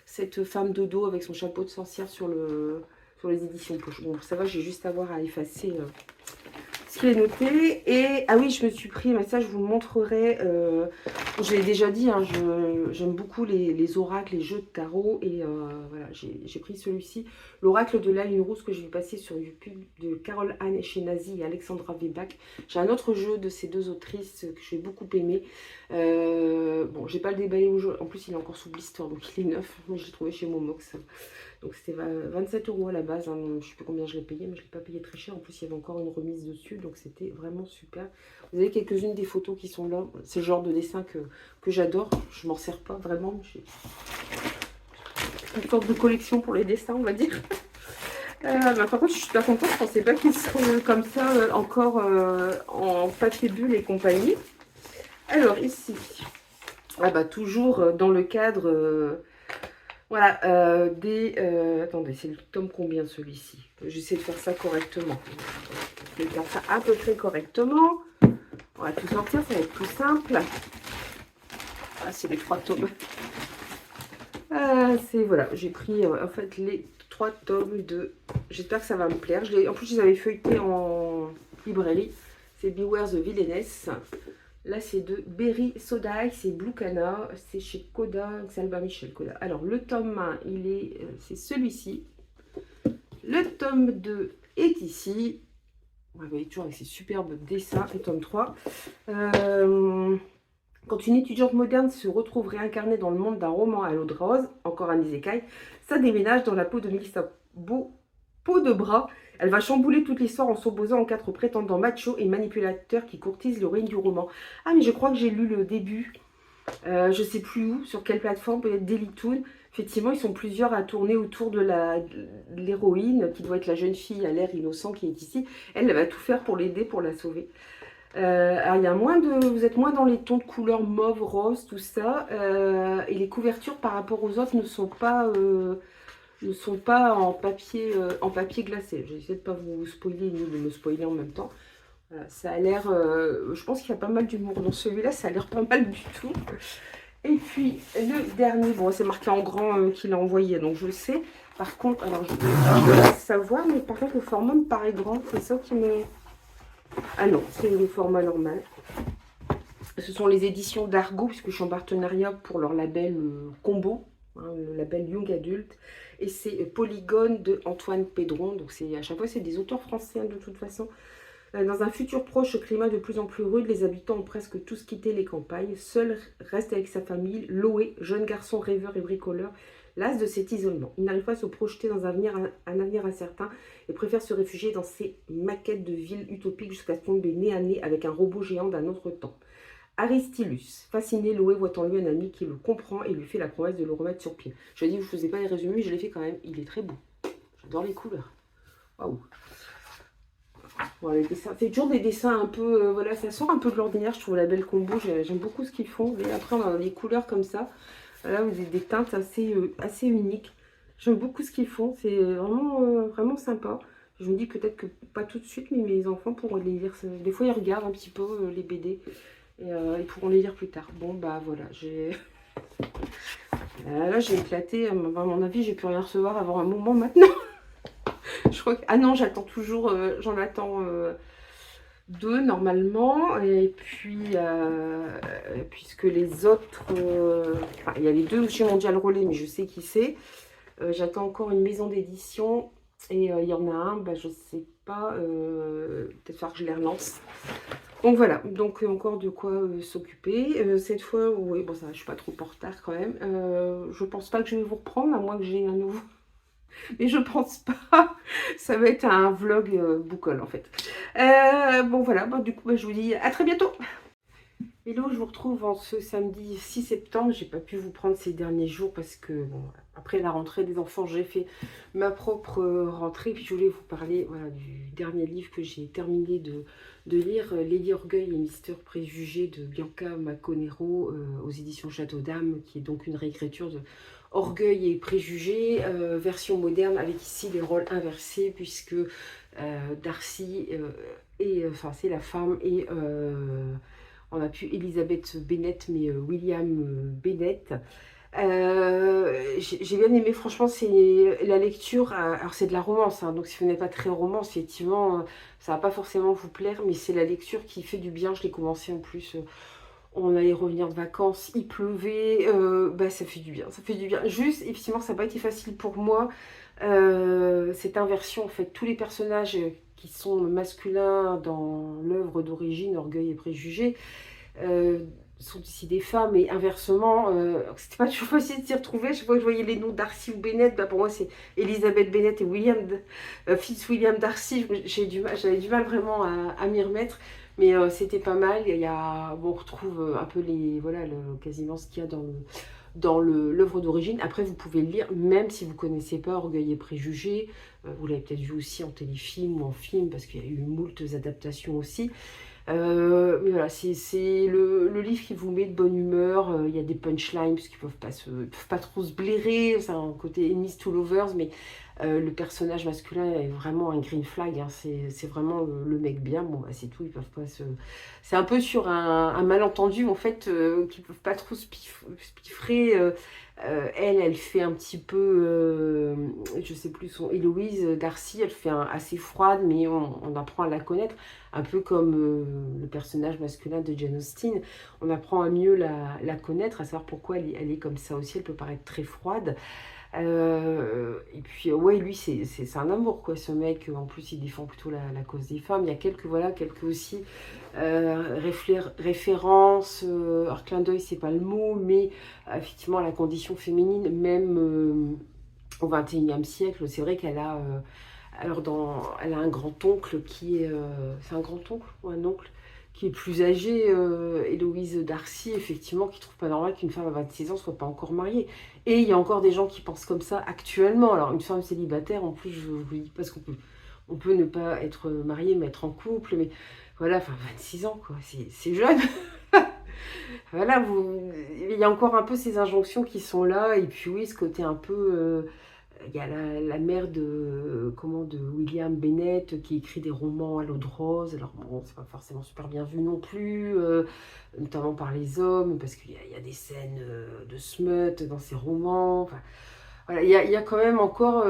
cette femme de dos avec son chapeau de sorcière sur les éditions poche. Bon, ça va, j'ai juste à voir à effacer ce qui est noté. Et ah oui, je me suis pris, mais ça je vous le montrerai. Je l'ai déjà dit, hein, j'aime beaucoup les oracles, les jeux de tarot. Et voilà, j'ai pris celui-ci, l'oracle de la lune rousse que j'ai vu passer sur YouTube de Carole Anne Eskenazi et Alexandra Weback. J'ai un autre jeu de ces deux autrices que j'ai beaucoup aimé. Bon, j'ai pas le déballé aujourd'hui. En plus, il est encore sous blister, donc il est neuf. Moi, je l'ai trouvé chez Momox. Donc c'était 27 € à la base, hein. Je sais plus combien je l'ai payé, mais je ne l'ai pas payé très cher. En plus, il y avait encore une remise dessus, donc c'était vraiment super. Vous avez quelques-unes des photos qui sont là. C'est le genre de dessin que j'adore. Je m'en sers pas vraiment. J'ai une sorte de collection pour les dessins, on va dire. Par contre, je suis pas contente. Je pensais pas qu'ils sont comme ça encore en papier bulle et compagnie. Alors ici, toujours dans le cadre... Voilà, attendez, c'est le tome combien celui-ci? J'essaie de faire ça correctement. Je vais faire ça à peu près correctement. On va tout sortir, ça va être plus simple. Ah, c'est les 3 tomes. Voilà, j'ai pris en fait les 3 tomes de... J'espère que ça va me plaire. En plus, je les avais feuilletés en librairie. C'est Beware the Villainess. Là, c'est de Berry Sodai, c'est Blue Cana, c'est chez Coda, c'est Albin Michel Coda. Alors, le tome 1, c'est celui-ci. Le tome 2 est ici. Vous voyez toujours avec ses superbes dessins. Et tome 3. Quand une étudiante moderne se retrouve réincarnée dans le monde d'un roman à l'eau de rose, encore un isekai, ça déménage dans la peau de Mélissa Peau de bras. Elle va chambouler toute l'histoire en s'opposant aux 4 prétendants machos et manipulateurs qui courtisent l'héroïne du roman. Ah, mais je crois que j'ai lu le début. Je sais plus où, sur quelle plateforme, peut-être Dailytoon. Effectivement, ils sont plusieurs à tourner autour de l'héroïne, qui doit être la jeune fille à l'air innocent qui est ici. Elle va tout faire pour l'aider, pour la sauver. Alors, il y a vous êtes moins dans les tons de couleur mauve, rose, tout ça. Et les couvertures par rapport aux autres ne sont pas en papier glacé. J'essaie de ne pas vous spoiler ni de me spoiler en même temps. Ça a l'air... je pense qu'il y a pas mal d'humour dans celui-là. Ça a l'air pas mal du tout. Et puis, le dernier, bon, c'est marqué en grand qu'il a envoyé, donc je le sais. Par contre, alors je vais savoir, mais par contre, le format me paraît grand. C'est ça qui me... Ah non, c'est le format normal. Ce sont les éditions d'Argo, puisque je suis en partenariat pour leur label Combo, hein, le label Young Adult. Et c'est Polygone de Antoine Pédron. Donc à chaque fois, c'est des auteurs français, hein, de toute façon. Dans un futur proche, au climat de plus en plus rude, les habitants ont presque tous quitté les campagnes. Seul reste avec sa famille Loé, jeune garçon rêveur et bricoleur, las de cet isolement. Il n'arrive pas à se projeter dans un avenir incertain et préfère se réfugier dans ses maquettes de villes utopiques jusqu'à tomber nez à nez avec un robot géant d'un autre temps. Aristillus, fasciné, Loé voit en lui un ami qui le comprend et lui fait la promesse de le remettre sur pied. Je dis, vous ne faisiez pas les résumés, je l'ai fait quand même. Il est très beau. J'adore les couleurs. Waouh. Voilà, les dessins. C'est toujours des dessins un peu... voilà, ça sort un peu de l'ordinaire, je trouve, la belle combo. J'aime beaucoup ce qu'ils font. Mais après, on a des couleurs comme ça. Là, vous avez des teintes assez uniques. J'aime beaucoup ce qu'ils font. C'est vraiment sympa. Je me dis peut-être que pas tout de suite, mais mes enfants pourront les lire. Des fois, ils regardent un petit peu les BD. Et ils pourront les lire plus tard. Bon, bah voilà, là, j'ai éclaté. À mon avis, j'ai pu rien recevoir avant un moment maintenant. Je crois que... Ah non, j'attends toujours... j'en attends 2 normalement. Et puis, puisque les autres... enfin, il y a les 2 chez Mondial Relais, mais je sais qui c'est. J'attends encore une maison d'édition. Et il y en a un, bah, je sais pas. Peut-être falloir que je les relance. Donc voilà, donc encore de quoi s'occuper. Cette fois, oui, bon ça va, je suis pas trop en retard quand même. Je pense pas que je vais vous reprendre, à moins que j'ai un nouveau. Mais je pense pas. Ça va être un vlog boucole en fait. Bon voilà, bon, du coup bah, je vous dis à très bientôt. Hello, je vous retrouve en ce samedi 6 septembre. J'ai pas pu vous prendre ces derniers jours parce que bon, après la rentrée des enfants, j'ai fait ma propre rentrée. Puis je voulais vous parler voilà, du dernier livre que j'ai terminé de lire, Lady Orgueil et Mister Préjugé de Bianca Maconero aux éditions Château d'Âme, qui est donc une réécriture de Orgueil et Préjugé, version moderne avec ici les rôles inversés puisque Darcy enfin c'est la femme et on n'a plus Elisabeth Bennett, mais William Bennett. J'ai bien aimé, franchement, c'est la lecture. Alors, c'est de la romance, hein, donc si vous n'êtes pas très romance, effectivement, ça va pas forcément vous plaire, mais c'est la lecture qui fait du bien. Je l'ai commencé en plus. On allait revenir de vacances, il pleuvait, bah, ça fait du bien, ça fait du bien. Juste, effectivement, ça n'a pas été facile pour moi. Cette inversion, en fait, tous les personnages qui sont masculins dans l'œuvre d'origine, Orgueil et Préjugés, sont ici des femmes et inversement, c'était pas toujours facile de s'y retrouver. Chaque fois que je voyais les noms Darcy ou Bennett, bah pour moi c'est Elisabeth Bennett et Fitzwilliam Darcy. J'avais du mal vraiment à m'y remettre, mais c'était pas mal. Bon, on retrouve un peu quasiment ce qu'il y a dans l'œuvre d'origine. Après, vous pouvez le lire, même si vous ne connaissez pas Orgueil et Préjugés. Vous l'avez peut-être vu aussi en téléfilm ou en film, parce qu'il y a eu moultes adaptations aussi. Mais voilà, c'est le livre qui vous met de bonne humeur. Il y a des punchlines, parce qu'ils peuvent pas trop se blairer. C'est un côté enemies to lovers, mais le personnage masculin est vraiment un green flag. Hein, c'est vraiment le mec bien. Bon, bah, c'est tout. Ils peuvent pas se. C'est un peu sur un malentendu, en fait, qu'ils peuvent pas trop se piffrer. Elle fait un petit peu, je sais plus son, Héloïse Darcy, elle fait assez froide, mais on apprend à la connaître, un peu comme le personnage masculin de Jane Austen. On apprend à mieux la connaître, à savoir pourquoi elle est comme ça aussi, elle peut paraître très froide. Et puis, ouais, lui, c'est un amour, quoi, ce mec. En plus, il défend plutôt la cause des femmes. Il y a quelques aussi références. Alors, clin d'œil, c'est pas le mot, mais effectivement, la condition féminine, même au XXIe siècle, c'est vrai qu'elle a. Alors, elle a un grand-oncle qui est. C'est un grand-oncle ou un oncle qui est plus âgée, Héloïse Darcy, effectivement, qui trouve pas normal qu'une femme à 26 ans soit pas encore mariée. Et il y a encore des gens qui pensent comme ça actuellement. Alors, une femme célibataire, en plus, je vous le dis parce on peut ne pas être marié, mais être en couple, mais voilà, enfin, 26 ans, quoi, c'est jeune. Voilà, il y a encore un peu ces injonctions qui sont là, et puis oui, ce côté un peu... il y a la mère de William Bennett qui écrit des romans à l'eau de rose. Alors bon, c'est pas forcément super bien vu non plus, notamment par les hommes, parce qu'il y a des scènes de smut dans ces romans. Enfin, voilà, il y a quand même encore,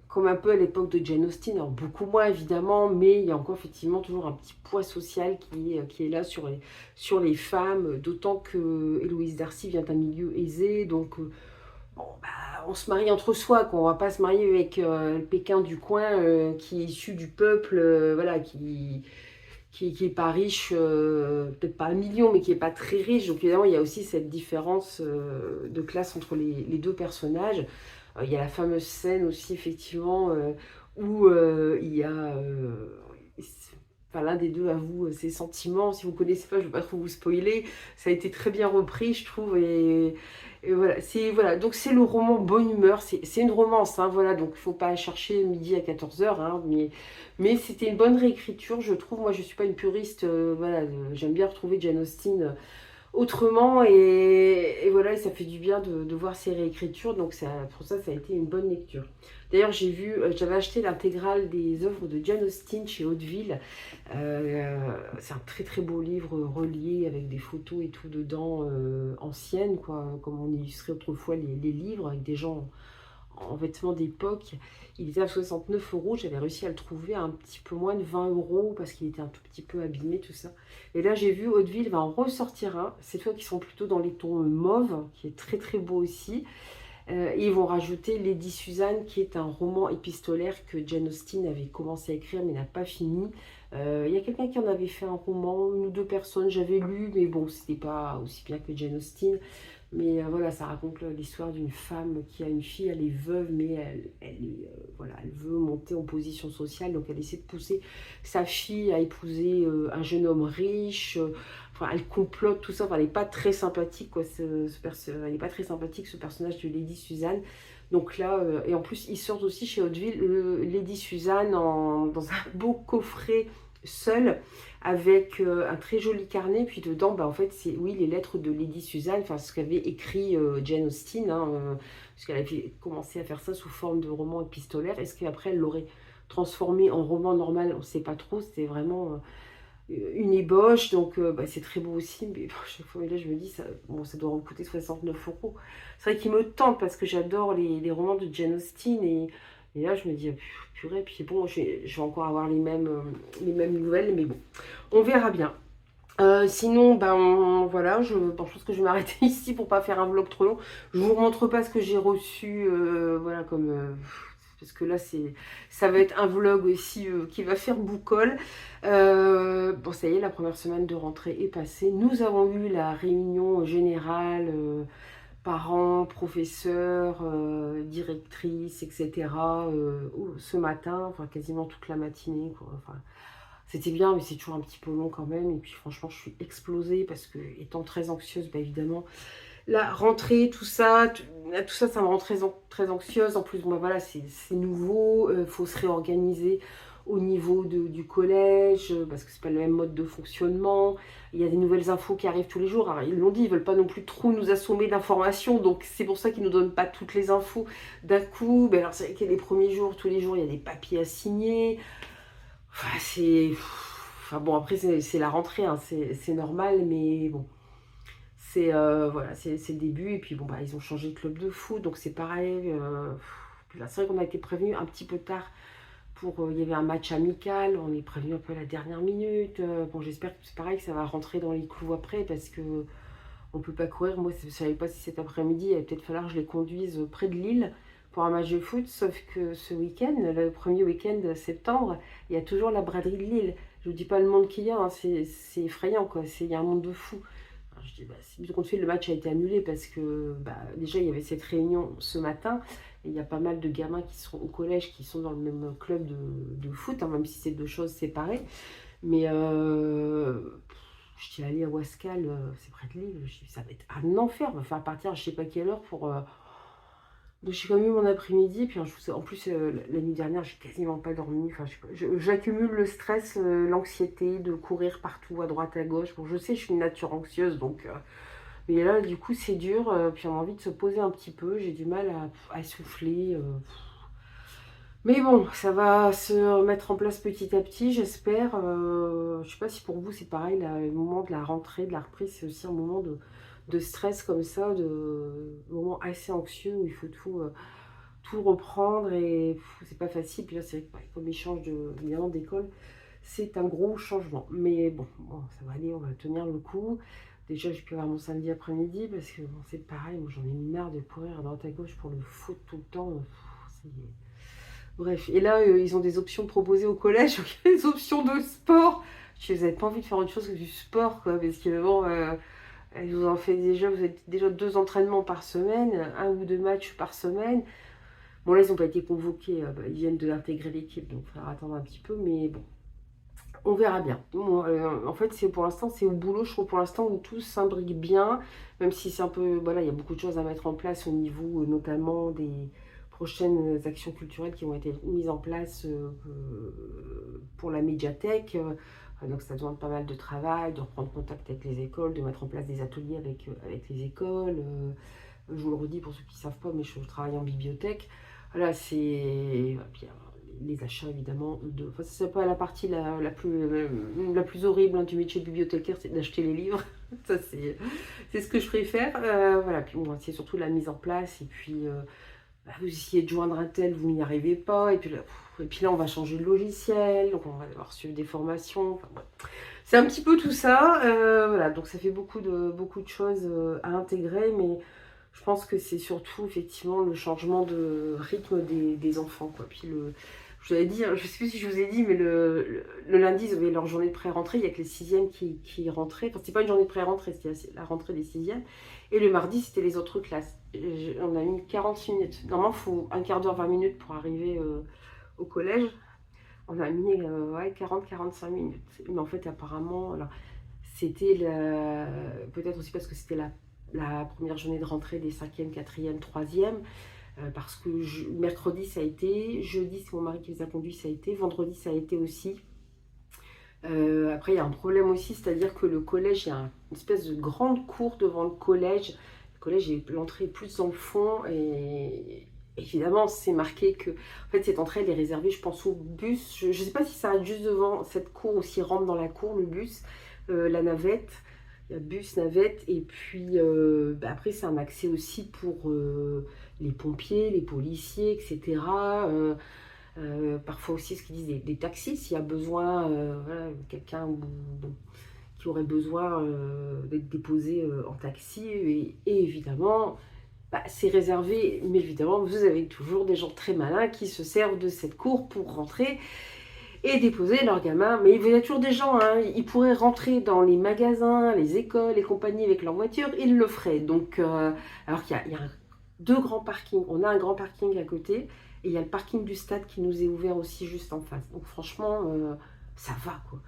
comme un peu à l'époque de Jane Austen, alors beaucoup moins évidemment, mais il y a encore effectivement toujours un petit poids social qui est là sur les femmes, d'autant que Héloïse Darcy vient d'un milieu aisé, donc bon, bah, on se marie entre soi, quoi. On va pas se marier avec le Pékin du coin qui est issu du peuple, voilà, qui est pas riche, peut-être pas 1 million, mais qui est pas très riche. Donc évidemment, il y a aussi cette différence de classe entre les deux personnages. Il y a la fameuse scène aussi, effectivement, où il y a... enfin, l'un des deux avoue ses sentiments. Si vous ne connaissez pas, je ne vais pas trop vous spoiler. Ça a été très bien repris, je trouve. Et voilà, voilà. Donc c'est le roman Bonne Humeur. C'est une romance, hein, voilà. Donc il ne faut pas chercher midi à 14 h, hein, mais c'était une bonne réécriture, je trouve. Moi, je ne suis pas une puriste. Voilà, j'aime bien retrouver Jane Austen autrement. Et voilà, et ça fait du bien de voir ces réécritures. Donc pour ça a été une bonne lecture. D'ailleurs, j'avais acheté l'intégrale des œuvres de Jane Austen chez Hauteville. C'est un très très beau livre relié avec des photos et tout dedans, anciennes, quoi, comme on illustrait autrefois les livres, avec des gens en vêtements d'époque. Il était à 69 €. J'avais réussi à le trouver à un petit peu moins de 20 € parce qu'il était un tout petit peu abîmé, tout ça. Et là, j'ai vu Hauteville va en ressortir un. Cette fois, qui sont plutôt dans les tons mauve, qui est très très beau aussi. Et ils vont rajouter Lady Suzanne, qui est un roman épistolaire que Jane Austen avait commencé à écrire mais n'a pas fini. Il y a quelqu'un qui en avait fait un roman, 1 ou 2 personnes, j'avais lu, mais bon, c'était pas aussi bien que Jane Austen. Mais voilà, ça raconte l'histoire d'une femme qui a une fille, elle est veuve, mais voilà, elle veut monter en position sociale, donc elle essaie de pousser sa fille à épouser un jeune homme riche. Enfin, elle complote tout ça. Enfin, elle n'est pas très sympathique, quoi. Elle n'est pas très sympathique, ce personnage de Lady Suzanne. Donc là, et en plus, ils sortent aussi chez Hauteville Lady Suzanne dans un beau coffret seul, avec un très joli carnet. Puis dedans, bah, en fait, c'est oui, les lettres de Lady Suzanne, enfin ce qu'avait écrit Jane Austen, hein, parce qu'elle avait commencé à faire ça sous forme de roman épistolaire. Est-ce qu'après elle l'aurait transformé en roman normal? On ne sait pas trop. C'était vraiment une ébauche, donc bah, c'est très beau aussi, mais chaque fois là je me dis ça, bon, ça doit en coûter 69 €. C'est vrai qu'il me tente parce que j'adore les romans de Jane Austen, et là je me dis purée, puis bon, je vais encore avoir les mêmes nouvelles, mais bon, on verra bien. Sinon, ben voilà, bon, je pense que je vais m'arrêter ici pour pas faire un vlog trop long. Je vous montre pas ce que j'ai reçu, voilà, comme parce que là ça va être un vlog aussi qui va faire boucole. Bon, ça y est, la première semaine de rentrée est passée. Nous avons eu la réunion générale, parents, professeurs, directrices, etc. Ce matin, enfin quasiment toute la matinée, quoi. Enfin, c'était bien, mais c'est toujours un petit peu long quand même. Et puis franchement, je suis explosée parce que, étant très anxieuse, bah, évidemment, la rentrée, tout ça, ça me rend très anxieuse. En plus, moi, voilà, c'est nouveau, faut se réorganiser au niveau du collège, parce que c'est pas le même mode de fonctionnement. Il y a des nouvelles infos qui arrivent tous les jours. Alors, ils l'ont dit, ils veulent pas non plus trop nous assommer d'informations, donc c'est pour ça qu'ils nous donnent pas toutes les infos d'un coup. Ben alors, c'est vrai que les premiers jours, tous les jours, il y a des papiers à signer. Enfin, enfin bon, après, c'est la rentrée, hein, c'est normal, mais bon. C'est voilà, c'est le début. Et puis bon, bah, ils ont changé de club de foot, donc c'est pareil. Puis là, c'est vrai qu'on a été prévenu un petit peu tard il y avait un match amical, on est prévenu un peu à la dernière minute. Bon, j'espère que c'est pareil, que ça va rentrer dans les clous après, parce que on peut pas courir. Moi, je ne savais pas si cet après-midi, il va peut-être falloir que je les conduise près de Lille pour un match de foot, sauf que ce week-end, le premier week-end de septembre, il y a toujours la braderie de Lille. Je vous dis pas le monde qu'il y a, hein, c'est effrayant, quoi. Il y a un monde de fou. Alors, je dis, bah, si du compte fait, le match a été annulé parce que bah, déjà, il y avait cette réunion ce matin. Et il y a pas mal de gamins qui sont au collège, qui sont dans le même club de foot, hein, même si c'est deux choses séparées. Mais je suis allée à Wascal, c'est près de Lille. Je dis, ça va être un enfer, on va faire partir à je sais pas quelle heure pour. Donc j'ai quand même eu mon après-midi, puis en plus la nuit dernière j'ai quasiment pas dormi. Enfin, j'accumule le stress, l'anxiété de courir partout à droite à gauche. Bon, je sais, je suis une nature anxieuse, donc mais là du coup c'est dur. Puis on a envie de se poser un petit peu. J'ai du mal à souffler. Mais bon, ça va se mettre en place petit à petit, j'espère. Je sais pas si pour vous c'est pareil, le moment de la rentrée, de la reprise, c'est aussi un moment de stress comme ça, de moment assez anxieux où il faut tout reprendre et c'est pas facile. Puis là, c'est vrai que comme ils changent évidemment d'école, c'est un gros changement. Mais bon, ça va aller, on va tenir le coup. Déjà, j'ai pu avoir mon samedi après-midi parce que bon, c'est pareil, moi j'en ai marre de courir à droite à gauche pour le foot tout le temps. Bref, et là, ils ont des options proposées au collège, donc il y a des options de sport. Je dis, vous n'avez pas envie de faire autre chose que du sport, quoi, parce que bon, vous en faites déjà, vous avez déjà 2 entraînements par semaine, 1 ou 2 matchs par semaine. Bon, là, ils n'ont pas été convoqués, bah, ils viennent d'intégrer l'équipe, donc il faudra attendre un petit peu, mais bon, on verra bien. Bon, en fait, pour l'instant, c'est au boulot, je trouve, pour l'instant, où tout s'imbrique bien, même si c'est un peu, voilà, il y a beaucoup de choses à mettre en place au niveau, notamment des prochaines actions culturelles qui vont être mises en place pour la médiathèque. Donc ça demande pas mal de travail, de reprendre contact avec les écoles, de mettre en place des ateliers avec les écoles. Je vous le redis pour ceux qui ne savent pas, mais je travaille en bibliothèque. Voilà, c'est. Puis, les achats évidemment. Enfin, c'est pas la partie la plus horrible, hein, du métier de bibliothécaire, c'est d'acheter les livres. Ça, c'est ce que je préfère. Voilà, puis bon, c'est surtout la mise en place. Et puis, bah, vous essayez de joindre un tel, vous n'y arrivez pas. Et puis là, on va changer de logiciel. Donc, on va devoir suivre des formations. Enfin, ouais. C'est un petit peu tout ça. Voilà, donc ça fait beaucoup de choses à intégrer. Mais je pense que c'est surtout effectivement le changement de rythme des enfants, quoi. Puis je vous avais dit, je sais plus si je vous ai dit, mais le lundi, ils avaient leur journée de pré-rentrée. Il n'y a que les sixièmes qui rentraient. Enfin, c'était pas une journée de pré-rentrée, c'était la rentrée des sixièmes. Et le mardi, c'était les autres classes. On a mis 40 minutes. Normalement, il faut un quart d'heure, 20 minutes pour arriver au collège. On a mis ouais, 40-45 minutes. Mais en fait, apparemment, alors, c'était peut-être aussi parce que c'était la première journée de rentrée des 5e, 4e, 3e. Parce que mercredi, ça a été. Jeudi, c'est mon mari qui les a conduits, ça a été. Vendredi, ça a été aussi. Après, il y a un problème aussi, c'est-à-dire que le collège, il y a une espèce de grande cour devant le collège. Le collège, l'entrée est plus dans le fond et évidemment, c'est marqué que en fait, cette entrée, elle est réservée, je pense, au bus. Je ne sais pas si ça arrête juste devant cette cour ou s'il rentre dans la cour, le bus, la navette. Il y a bus, navette, et puis bah après, c'est un accès aussi pour les pompiers, les policiers, etc. Parfois aussi ce qu'ils disent des taxis s'il y a besoin, voilà, quelqu'un qui aurait besoin d'être déposé en taxi et évidemment bah, c'est réservé, mais évidemment vous avez toujours des gens très malins qui se servent de cette cour pour rentrer et déposer leurs gamins. Mais il y a toujours des gens, hein, ils pourraient rentrer dans les magasins, les écoles, les compagnies avec leur voiture, ils le feraient. Donc alors qu'il y a 2 grands parkings, on a un grand parking à côté. Et il y a le parking du stade qui nous est ouvert aussi juste en face. Donc franchement, ça va, quoi.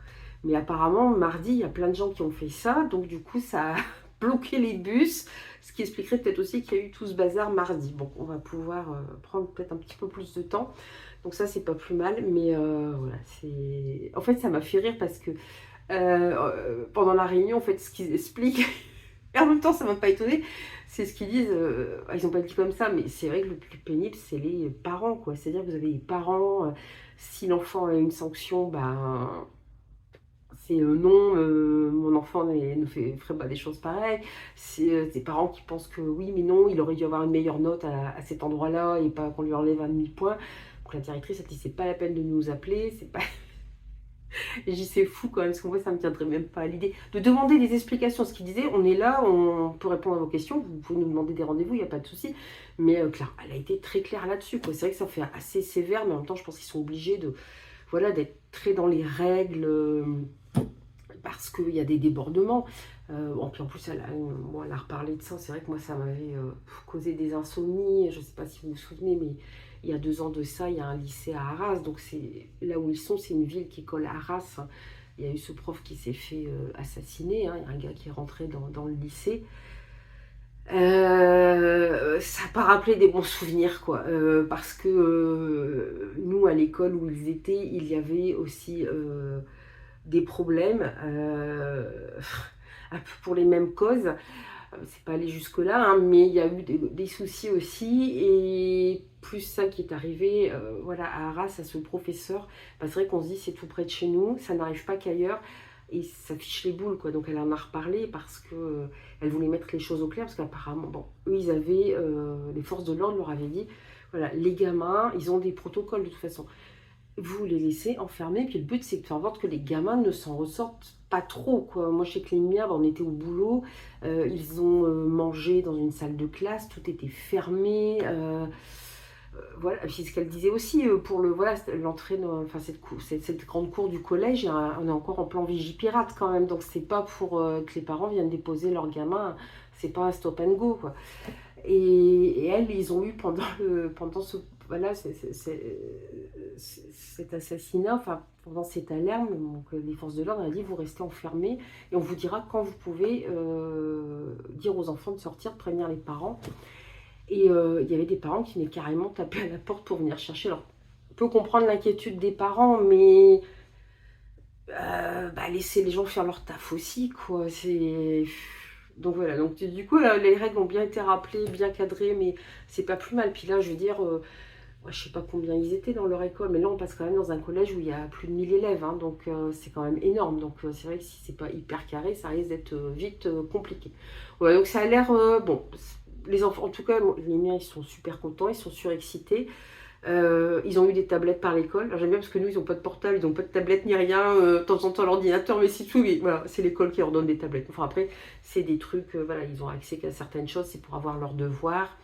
Mais apparemment, mardi, il y a plein de gens qui ont fait ça. Donc du coup, ça a bloqué les bus. Ce qui expliquerait peut-être aussi qu'il y a eu tout ce bazar mardi. Bon, on va pouvoir prendre peut-être un petit peu plus de temps. Donc ça, c'est pas plus mal, mais voilà, c'est... En fait, ça m'a fait rire parce que pendant la réunion, en fait, ce qu'ils expliquent, et en même temps, ça m'a pas étonné, c'est ce qu'ils disent, ils ont pas dit comme ça, mais c'est vrai que le plus pénible, c'est les parents, quoi. C'est-à-dire que vous avez les parents, si l'enfant a une sanction, ben, c'est non, mon enfant ferait pas des choses pareilles. C'est des parents qui pensent que oui, mais non, il aurait dû avoir une meilleure note à cet endroit-là et pas qu'on lui enlève un demi-point. Donc la directrice a dit, c'est pas la peine de nous appeler, c'est pas... Et j'ai dit, c'est fou quand même, parce qu'en vrai, ça me tiendrait même pas à l'idée. De demander des explications, ce qu'il disait, on est là, on peut répondre à vos questions, vous pouvez nous demander des rendez-vous, il n'y a pas de souci. Mais clair, elle a été très claire là-dessus, quoi. C'est vrai que ça fait assez sévère, mais en même temps, je pense qu'ils sont obligés de, voilà, d'être très dans les règles, parce qu'il y a des débordements. Puis en plus, elle a reparlé de ça. C'est vrai que moi, ça m'avait causé des insomnies. Je ne sais pas si vous vous souvenez, mais il y a 2 ans de ça, il y a un lycée à Arras. Donc c'est là où ils sont, c'est une ville qui colle à Arras. Il y a eu ce prof qui s'est fait assassiner. Hein. Il y a un gars qui est rentré dans le lycée. Ça n'a pas rappelé des bons souvenirs, quoi. Parce que nous, à l'école où ils étaient, il y avait aussi des problèmes un peu pour les mêmes causes. C'est pas allé jusque-là, hein, mais il y a eu des soucis aussi. Et plus ça qui est arrivé voilà, à Arras, à ce professeur, bah, c'est vrai qu'on se dit c'est tout près de chez nous, ça n'arrive pas qu'ailleurs. Et ça fiche les boules, quoi. Donc elle en a reparlé parce que elle voulait mettre les choses au clair, parce qu'apparemment, bon, eux, ils avaient, les forces de l'ordre leur avaient dit, voilà, les gamins, ils ont des protocoles de toute façon. Vous les laissez enfermer, puis le but c'est de faire en sorte que les gamins ne s'en ressortent pas trop, quoi. Moi je sais que les miens, on était au boulot, ils ont mangé dans une salle de classe, tout était fermé, voilà, c'est ce qu'elle disait aussi, pour le, voilà, l'entrée dans, enfin, cette grande cour du collège, on est encore en plan Vigipirate quand même, donc c'est pas pour que les parents viennent déposer leurs gamins, c'est pas un stop and go, quoi. Et elles, ils ont eu pendant ce, voilà, cet assassinat, enfin, pendant cette alarme, donc, les forces de l'ordre ont dit, vous restez enfermés et on vous dira quand vous pouvez dire aux enfants de sortir, de prévenir les parents. Et il y avait des parents qui venaient carrément taper à la porte pour venir chercher. Alors, on peut comprendre l'inquiétude des parents, mais laisser les gens faire leur taf aussi, quoi. C'est... Donc voilà, donc du coup, là, les règles ont bien été rappelées, bien cadrées, mais c'est pas plus mal. Puis là, je veux dire, je sais pas combien ils étaient dans leur école, mais là, on passe quand même dans un collège où il y a plus de 1000 élèves, hein, donc c'est quand même énorme. Donc c'est vrai que si c'est pas hyper carré, ça risque d'être vite compliqué. Ouais, donc ça a l'air, bon, les enfants, en tout cas, bon, les miens, ils sont super contents, ils sont surexcités. Ils ont eu des tablettes par l'école. Alors j'aime bien parce que nous, ils n'ont pas de portable, ils n'ont pas de tablette ni rien. De temps en temps, l'ordinateur, mais c'est tout. Mais voilà, c'est l'école qui leur donne des tablettes. Enfin, après, c'est des trucs, voilà, ils ont accès qu'à certaines choses, c'est pour avoir leurs devoirs.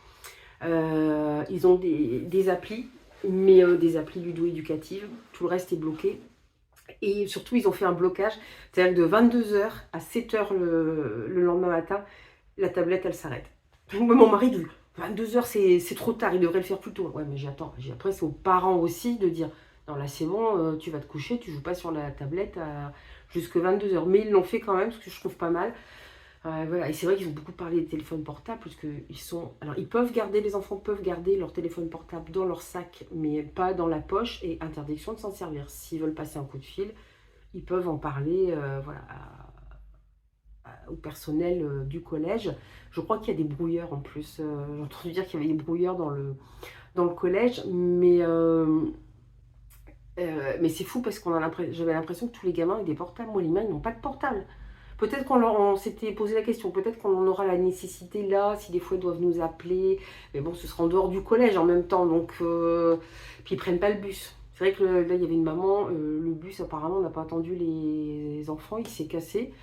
Ils ont des applis, mais des applis ludo-éducatives. Tout le reste est bloqué. Et surtout, ils ont fait un blocage. C'est-à-dire que de 22 h à 7 h le lendemain matin, la tablette, elle s'arrête. Mon mari dit, 22 h c'est trop tard, il devrait le faire plus tôt. Ouais, mais j'attends. Après, c'est aux parents aussi de dire, non, là, c'est bon, tu vas te coucher, tu joues pas sur la tablette jusque 22 h. Mais ils l'ont fait quand même, ce que je trouve pas mal. Voilà. Et c'est vrai qu'ils ont beaucoup parlé des téléphones portables, parce qu'ils sont... Alors, les enfants peuvent garder leur téléphone portable dans leur sac, mais pas dans la poche, et interdiction de s'en servir. S'ils veulent passer un coup de fil, ils peuvent en parler voilà, au personnel du collège. Je crois qu'il y a des brouilleurs en plus. J'ai entendu dire qu'il y avait des brouilleurs dans le collège, mais c'est fou parce j'avais l'impression que tous les gamins avaient des portables. Moi, les miens, ils n'ont pas de portable. Peut-être on s'était posé la question, peut-être qu'on en aura la nécessité là, si des fois ils doivent nous appeler. Mais bon, ce sera en dehors du collège en même temps, donc... Puis ils prennent pas le bus. C'est vrai que là, il y avait une maman, le bus apparemment n'a pas attendu les enfants, il s'est cassé.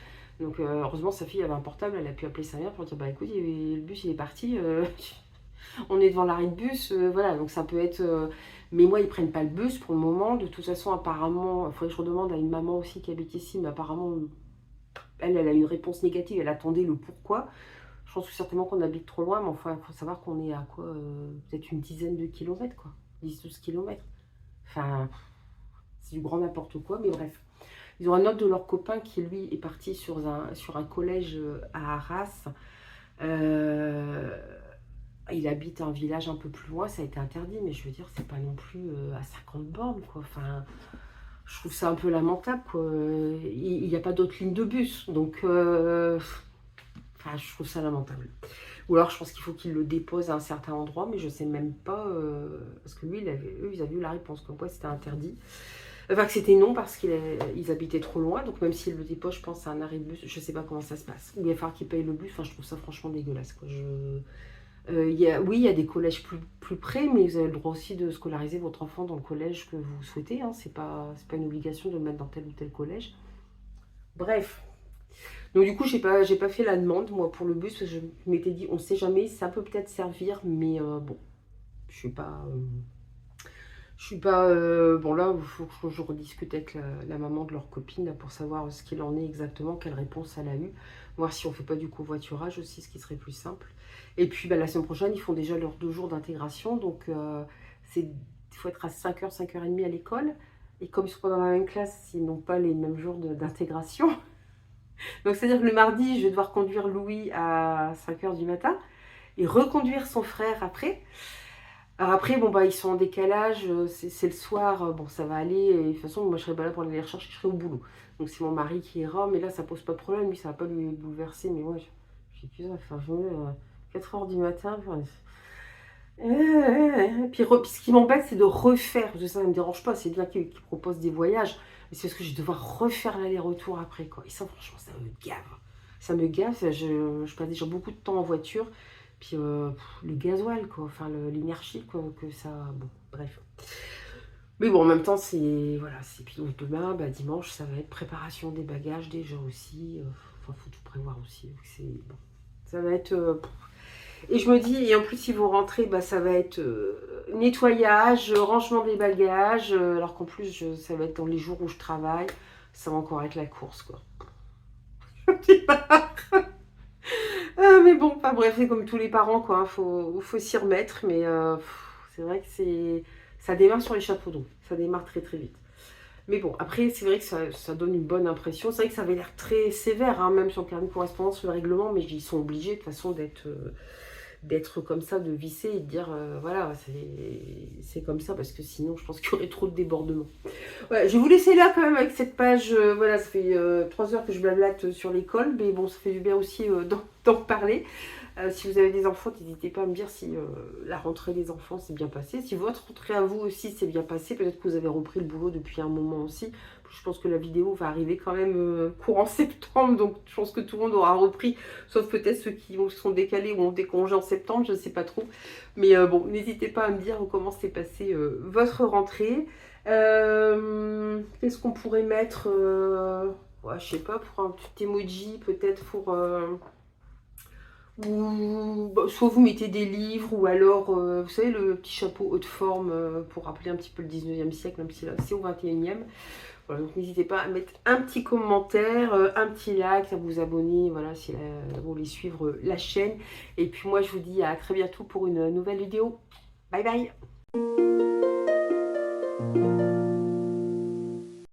Donc heureusement, sa fille avait un portable, elle a pu appeler sa mère pour dire, bah écoute, le bus il est parti, on est devant l'arrêt de bus, voilà, donc ça peut être... mais moi, ils prennent pas le bus pour le moment. De toute façon, apparemment, il faudrait que je redemande à une maman aussi qui habite ici, mais apparemment... Elle a eu une réponse négative, elle attendait le pourquoi. Je pense que certainement qu'on habite trop loin, mais enfin, il faut savoir qu'on est à quoi peut-être une dizaine de kilomètres, quoi. 10-12 kilomètres. Enfin, c'est du grand n'importe quoi, mais bref. Ils ont un autre de leurs copains qui, lui, est parti sur un collège à Arras. Il habite un village un peu plus loin, ça a été interdit, mais je veux dire, c'est pas non plus à 50 bornes, quoi. Enfin, je trouve ça un peu lamentable, quoi. Il n'y a pas d'autres lignes de bus, donc enfin, je trouve ça lamentable. Ou alors, je pense qu'il faut qu'il le dépose à un certain endroit, mais je sais même pas, parce que lui, eux, ils avaient eu la réponse, comme quoi c'était interdit. Enfin, que c'était non parce qu'ils habitaient trop loin, donc même s'il le dépose, je pense à un arrêt de bus, je sais pas comment ça se passe. Ou il va falloir qu'il paye le bus, enfin, je trouve ça franchement dégueulasse, quoi. Oui, il y a des collèges plus près, mais vous avez le droit aussi de scolariser votre enfant dans le collège que vous souhaitez. Hein. C'est pas une obligation de le mettre dans tel ou tel collège. Bref. Donc du coup, j'ai pas fait la demande, moi, pour le bus, parce que je m'étais dit, on sait jamais, ça peut peut-être servir, mais bon, je suis pas... bon, là, il faut que je rediscute avec la maman de leur copine là, pour savoir ce qu'il en est exactement, quelle réponse elle a eue. Voir si on fait pas du covoiturage aussi, ce qui serait plus simple. Et puis, bah, la semaine prochaine, ils font déjà leurs 2 jours d'intégration. Donc, il faut être à 5h, 5h30 à l'école. Et comme ils sont pas dans la même classe, ils n'ont pas les mêmes jours d'intégration. Donc, c'est-à-dire que le mardi, je vais devoir conduire Louis à 5h du matin et reconduire son frère après. Alors après, bon, bah, ils sont en décalage, c'est le soir, bon, ça va aller. Et de toute façon, moi, je serai pas là pour aller les rechercher, je serai au boulot. Donc, c'est mon mari qui ira, mais là, ça pose pas de problème. Lui, ça va pas lui bouleverser. Mais moi, j'ai plus ça, enfin, je me 4h du matin. Enfin, puis ce qui m'embête, c'est de refaire. Parce que ça ne me dérange pas, c'est bien qu'ils proposent des voyages. Mais c'est parce que je vais devoir refaire l'aller-retour après, quoi. Et ça, franchement, ça me gave. Ça me gave. Je passe déjà beaucoup de temps en voiture. Puis le gasoil, quoi, enfin l'énergie, quoi, que ça. Bon, bref. Mais bon, en même temps, c'est. Voilà, c'est. Puis donc demain, bah, dimanche, ça va être préparation des bagages déjà aussi. Enfin, faut tout prévoir aussi. C'est. Bon. Ça va être. Et je me dis, et en plus, si vous rentrez, bah, ça va être nettoyage, rangement des bagages, alors qu'en plus, ça va être dans les jours où je travaille. Ça va encore être la course, quoi. Ah, mais bon, enfin bref, c'est comme tous les parents, quoi. Faut s'y remettre, mais c'est vrai que ça démarre sur les chapeaux d'eau. Ça démarre très très vite. Mais bon, après, c'est vrai que ça donne une bonne impression. C'est vrai que ça avait l'air très sévère, hein, même sur le carnet de correspondance, le règlement, mais ils sont obligés de toute façon d'être comme ça, de visser et de dire, voilà, c'est comme ça, parce que sinon, je pense qu'il y aurait trop de débordements. Ouais, je vais vous laisser là quand même avec cette page. Voilà, ça fait 3 heures que je blablate sur l'école, mais bon, ça fait du bien aussi d'en parler. Si vous avez des enfants, n'hésitez pas à me dire si la rentrée des enfants s'est bien passée. Si votre rentrée à vous aussi s'est bien passée, peut-être que vous avez repris le boulot depuis un moment aussi. Je pense que la vidéo va arriver quand même courant septembre, donc je pense que tout le monde aura repris, sauf peut-être ceux qui sont décalés ou ont des congés en septembre, je ne sais pas trop. Mais bon, n'hésitez pas à me dire comment s'est passée votre rentrée. Qu'est-ce qu'on pourrait mettre ouais, je sais pas, pour un petit emoji, peut-être pour... ou, bah, soit vous mettez des livres, ou alors, vous savez, le petit chapeau haute forme pour rappeler un petit peu le 19e siècle, même si là c'est au 21e. Voilà, donc n'hésitez pas à mettre un petit commentaire, un petit like, à vous abonner, voilà, si vous voulez suivre la chaîne. Et puis moi, je vous dis à très bientôt pour une nouvelle vidéo. Bye bye!